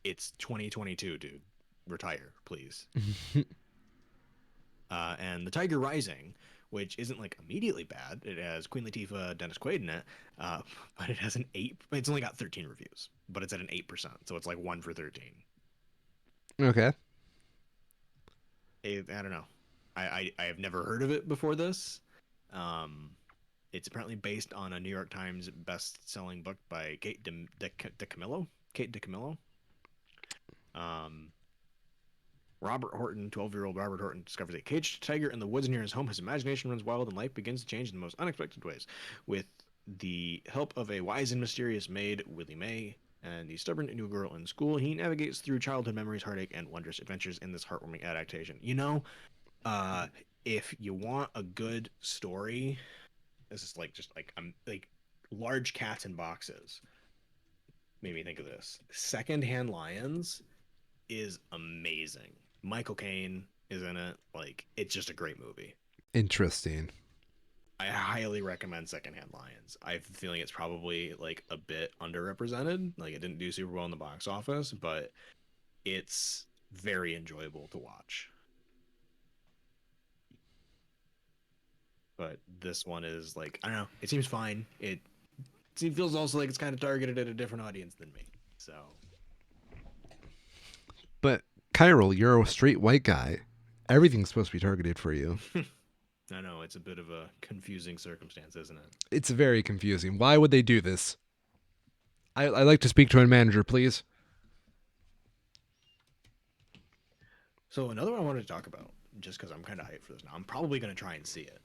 it's 2022, dude. Retire, please. And The Tiger Rising, which isn't like immediately bad. It has Queen Latifah, Dennis Quaid in it, but it has an 8. It's only got 13 reviews, but it's at an 8%, so it's like 1 for 13. Okay. I don't know. I have never heard of it before this. It's apparently based on a New York Times best-selling book by Kate DiCamillo. Kate DiCamillo. Robert Horton, 12-year-old Robert Horton, discovers a caged tiger in the woods near his home. His imagination runs wild and life begins to change in the most unexpected ways. With the help of a wise and mysterious maid, Willie Mae, and the stubborn new girl in school, he navigates through childhood memories, heartache, and wondrous adventures in this heartwarming adaptation. You know, if you want a good story, this is like just like I'm like large cats in boxes. Made me think of this. Secondhand Lions is amazing. Michael Caine is in it. Like, it's just a great movie. Interesting. I highly recommend Secondhand Lions. I have a feeling it's probably like a bit underrepresented. Like, it didn't do super well in the box office, but it's very enjoyable to watch. But this one is like, I don't know. It seems fine. It feels also like it's kind of targeted at a different audience than me. So But Kyril, you're a straight white guy. Everything's supposed to be targeted for you. I know it's a bit of a confusing circumstance, isn't it? It's very confusing. Why would they do this? I'd like to speak to a manager, please. So another one I wanted to talk about, just because I'm kind of hyped for this now. I'm probably gonna try and see it.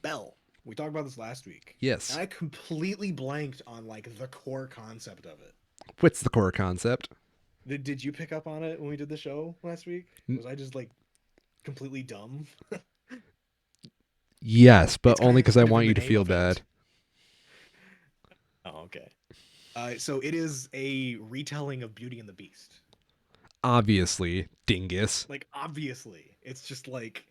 Bell. We talked about this last week, and Yes. I completely blanked on like the core concept of it. What's the core concept? Did you pick up on it when we did the show last week? Was I just like completely dumb? Yes, but It's only because I kind of want in you the to name feel of bad. it. Oh, okay. So it is a retelling of Beauty and the Beast. Obviously, dingus. Like obviously, it's just like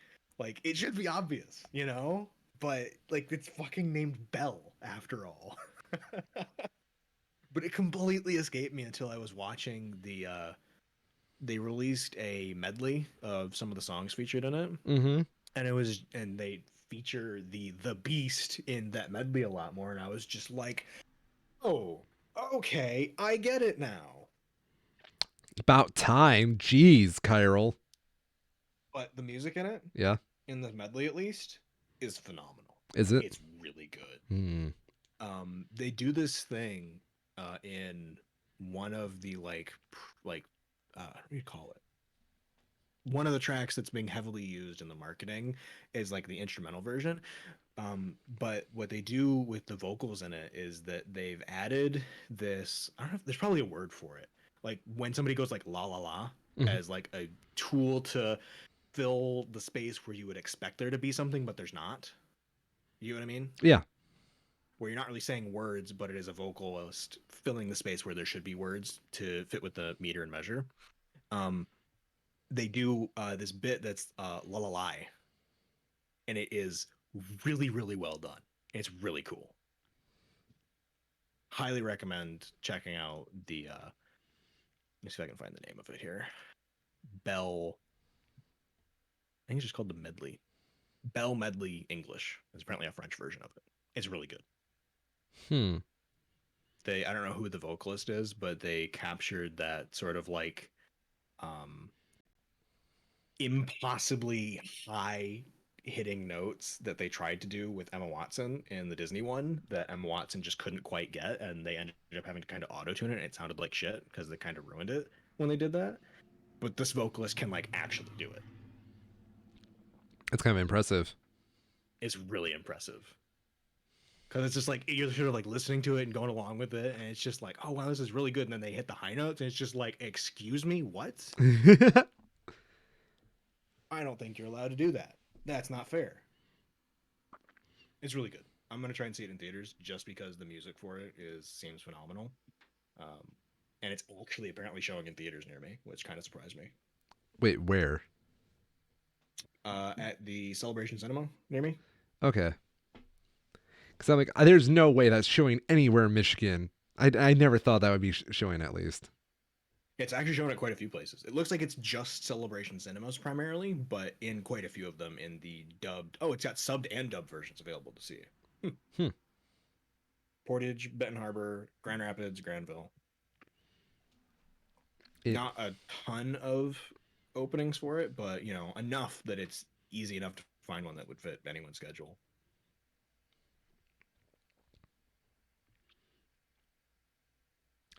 it should be obvious, you know? But like it's fucking named Belle after all. But it completely escaped me until I was watching they released a medley of some of the songs featured in it, Mm-hmm. and they feature the Beast in that medley a lot more, and I was just like, "Oh, okay, I get it now." About time. Jeez, Kyril. But the music in it, Yeah. in the medley at least, is phenomenal. Is it? It's really good. Hmm. They do this thing in one of the what do you call it? One of the tracks that's being heavily used in the marketing is like the instrumental version. But what they do with the vocals in it is that they've added this. I don't know if there's probably a word for it. Like when somebody goes like la la la Hmm. as like a tool to fill the space where you would expect there to be something, but there's not. You know what I mean? Yeah. Where you're not really saying words, but it is a vocalist filling the space where there should be words to fit with the meter and measure. Um, they do this bit that's la la la, and it is really really well done. It's really cool. Highly recommend checking out the. Let me see if I can find the name of it here. Bell. I think it's just called the medley. Bell Medley English. It's apparently a French version of it. It's really good. Hmm. I don't know who the vocalist is, but they captured that sort of like um impossibly high hitting notes that they tried to do with Emma Watson in the Disney one that Emma Watson just couldn't quite get, and they ended up having to kind of auto tune it, and it sounded like shit because they kind of ruined it when they did that. But this vocalist can like actually do it. It's kind of impressive. It's really impressive because it's just like you're sort of like listening to it and going along with it, and it's just like, oh wow, this is really good. And then they hit the high notes, and it's just like, excuse me, what? I don't think you're allowed to do that. That's not fair. It's really good. I'm gonna try and see it in theaters just because the music for it is seems phenomenal. Um, and it's actually apparently showing in theaters near me, which kind of surprised me. Wait, where? At the Celebration Cinema near me. Okay. Because I'm like, there's no way that's showing anywhere in Michigan. I never thought that would be showing at least. It's actually shown at quite a few places. It looks like it's just Celebration Cinemas primarily, but in quite a few of them in the dubbed. Oh, it's got subbed and dubbed versions available to see. Hmm. Portage, Benton Harbor, Grand Rapids, Granville. It. Not a ton of openings for it, but you know, enough that it's easy enough to find one that would fit anyone's schedule.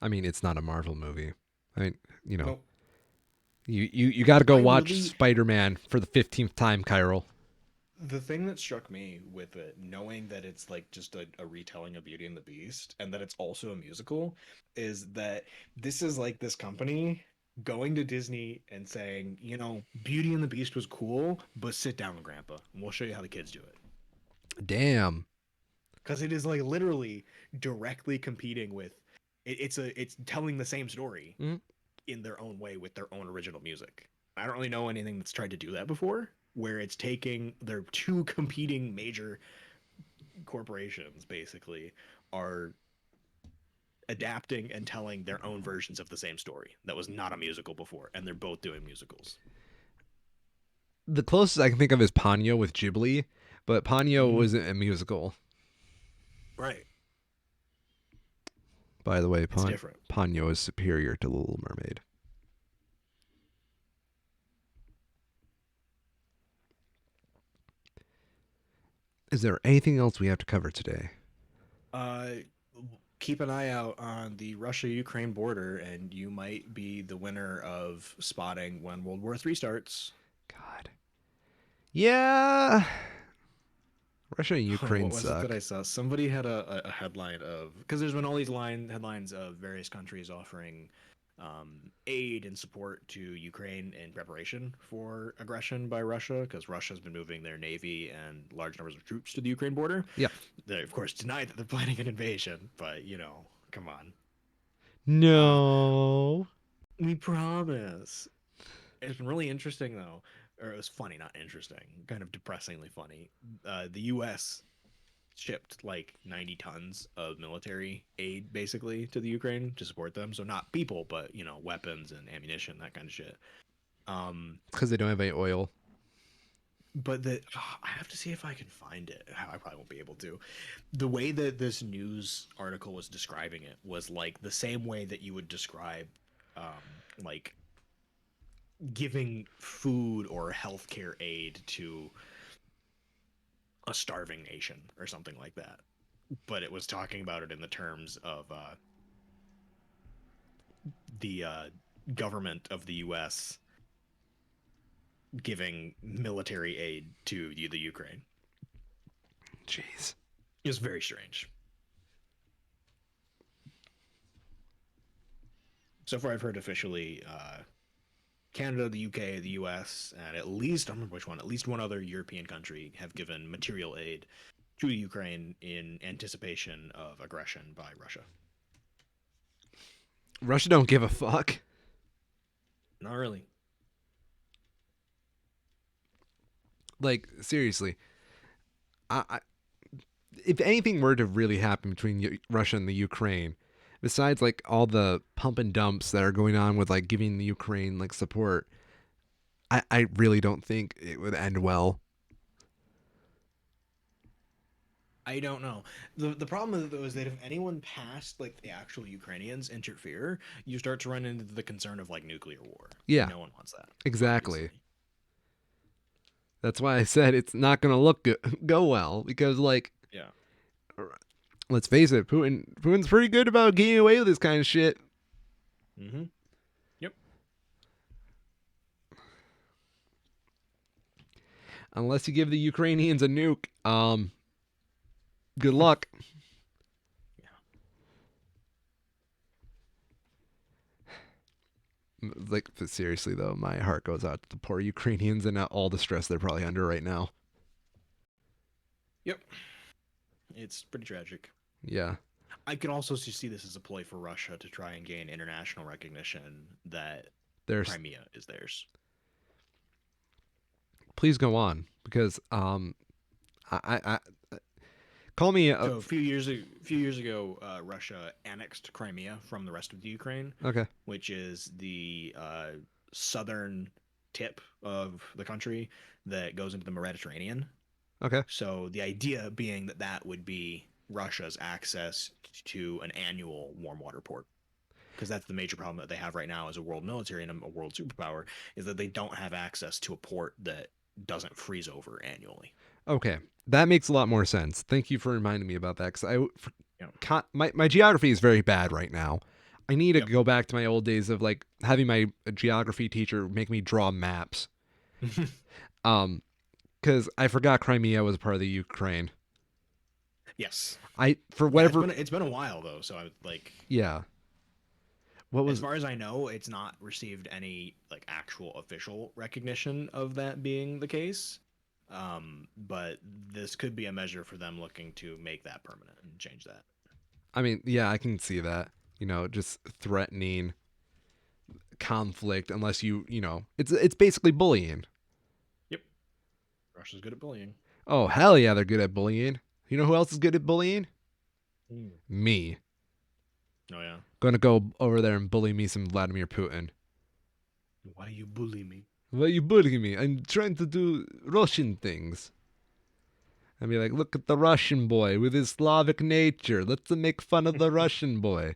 I mean, it's not a Marvel movie. I mean, you know, Nope. you got to go I watch really Spider-Man for the 15th time, Kyril. the thing that struck me with it, knowing that it's like just a retelling of Beauty and the Beast, and that it's also a musical, is that this is like this company going to Disney and saying, you know, Beauty and the Beast was cool, but sit down, Grandpa, and we'll show you how the kids do it. Damn. Because it is like literally directly competing with it's telling the same story Mm. in their own way with their own original music. I don't really know anything that's tried to do that before, where it's taking their two competing major corporations basically are adapting and telling their own versions of the same story that was not a musical before, and they're both doing musicals. The closest I can think of is Ponyo with Ghibli, but Ponyo Mm-hmm. wasn't a musical. Right. By the way, It's different. Ponyo is superior to Little Mermaid. Is there anything else we have to cover today? Uh, keep an eye out on the Russia-Ukraine border, and you might be the winner of spotting when World War III starts. God. Yeah. Russia and Ukraine What was it that suck. I saw? Somebody had a headline of, because there's been all these headlines of various countries offering aid and support to Ukraine in preparation for aggression by Russia, because Russia's been moving their navy and large numbers of troops to the Ukraine border. Yeah. They, of course, denied that they're planning an invasion, but come on. Uh, No. we promise. It's been really interesting though, or it was funny, not interesting, kind of depressingly funny. The U.S. shipped like 90 tons of military aid basically to the Ukraine to support them. So not people, but weapons and ammunition, that kind of shit. Because they don't have any oil. But I have to see if I can find it. I probably won't be able to. The way that this news article was describing it was like the same way that you would describe like giving food or healthcare aid to a starving nation or something like that. But it was talking about it in the terms of the government of the U.S. giving military aid to the Ukraine. Jeez. It was very strange. So far, I've heard officially Canada, the UK, the US, and at least, I don't remember which one, at least one other European country have given material aid to Ukraine in anticipation of aggression by Russia. Russia don't give a fuck. Not really. Like, seriously. If anything were to really happen between Russia and the Ukraine, besides like all the pump and dumps that are going on with like giving the Ukraine like support, I really don't think it would end well. I don't know. The problem with it though is that if anyone past like the actual Ukrainians interfere, you start to run into the concern of like nuclear war. Yeah, No one wants that. exactly. Obviously. That's why I said it's not going to look go well because like Yeah. let's face it, Putin's pretty good about getting away with this kind of shit. Mm-hmm. Yep. Unless you give the Ukrainians a nuke, good luck. Like seriously though, my heart goes out to the poor Ukrainians and all the stress they're probably under right now. Yep. It's pretty tragic. Yeah. I could also see this as a ploy for Russia to try and gain international recognition that There's Crimea is theirs. please go on because I call me So a few years ago, Russia annexed Crimea from the rest of the Ukraine, okay. which is the southern tip of the country that goes into the Mediterranean. Okay. So the idea being that that would be Russia's access to an annual warm water port. Because that's the major problem that they have right now as a world military and a world superpower, is that they don't have access to a port that doesn't freeze over annually. Okay. That makes a lot more sense. Thank you for reminding me about that cuz Yeah. my geography is very bad right now. I need to Yep. go back to my old days of like having my geography teacher make me draw maps. Cuz I forgot Crimea was part of the Ukraine. Yes. I for Yeah, whatever it's been a while though, so I would like, yeah. What as was far as I know, it's not received any like actual official recognition of that being the case. But this could be a measure for them looking to make that permanent and change that. I mean, yeah, I can see that. You know, just threatening conflict unless it's basically bullying. Yep. Russia's good at bullying. Oh, hell yeah, they're good at bullying. You know who else is good at bullying? Me. Oh yeah. Gonna go over there and bully me some Vladimir Putin. Why you bully me? Why you bullying me? I'm trying to do Russian things. I'd be like, look at the Russian boy with his Slavic nature. Let's make fun of the Russian boy.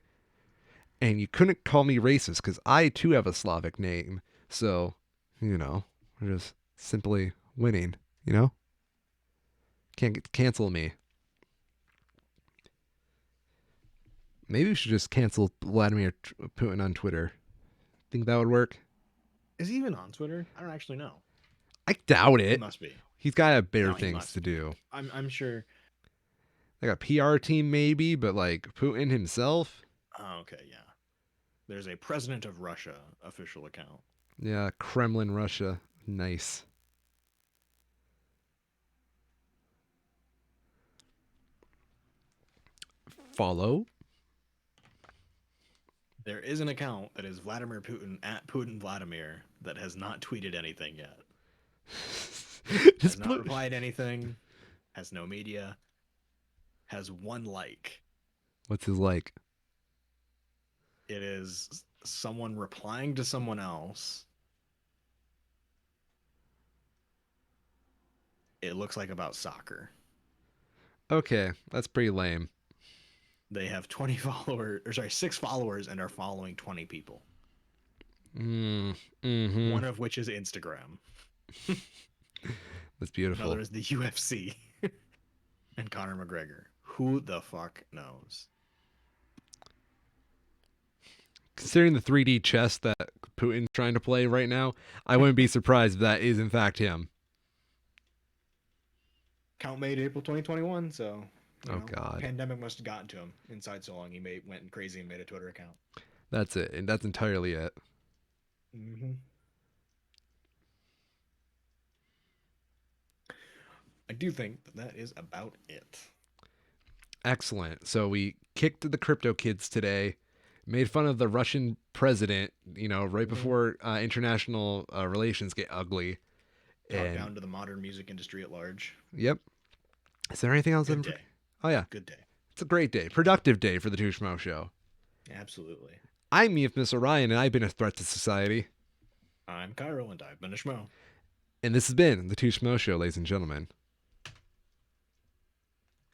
And you couldn't call me racist because I too have a Slavic name. So, we're just simply winning, Can't cancel me. Maybe we should just cancel Vladimir Putin on Twitter. Think that would work? Is he even on Twitter? I don't actually know. I doubt He it. must be. He's got to have better No, he things to must be. do. I'm sure. Like a PR team, maybe, but like Putin himself? Oh, okay, yeah. There's a President of Russia official account. Yeah, Kremlin, Russia. Nice. Follow. There is an account that is Vladimir Putin at Putin Vladimir that has not tweeted anything yet. Has not replied anything. Has no media. Has one like. What's his like? It is someone replying to someone else. It looks like about soccer. Okay, that's pretty lame. They have 20 followers, or sorry, 6 followers and are following 20 people. Mm-hmm. One of which is Instagram. That's beautiful. Another is the UFC and Conor McGregor. Who the fuck knows? Considering the 3D chess that Putin's trying to play right now, I wouldn't be surprised if that is in fact him. Count made April 2021, so God. Pandemic must have gotten to him inside so long he went crazy and made a Twitter account. That's it, and that's entirely it. Mm-hmm. I do think that is about it. Excellent. So we kicked the crypto kids today, made fun of the Russian president, right before international relations get ugly. Talk down to the modern music industry at large. Yep. Is there anything else? Good day. Oh, yeah. Good day. It's a great day. Productive day for the Two Schmoes Show. Absolutely. I'm Miss Orion, and I've been a threat to society. I'm Cairo, and I've been a schmo. And this has been the Two Schmoes Show, ladies and gentlemen.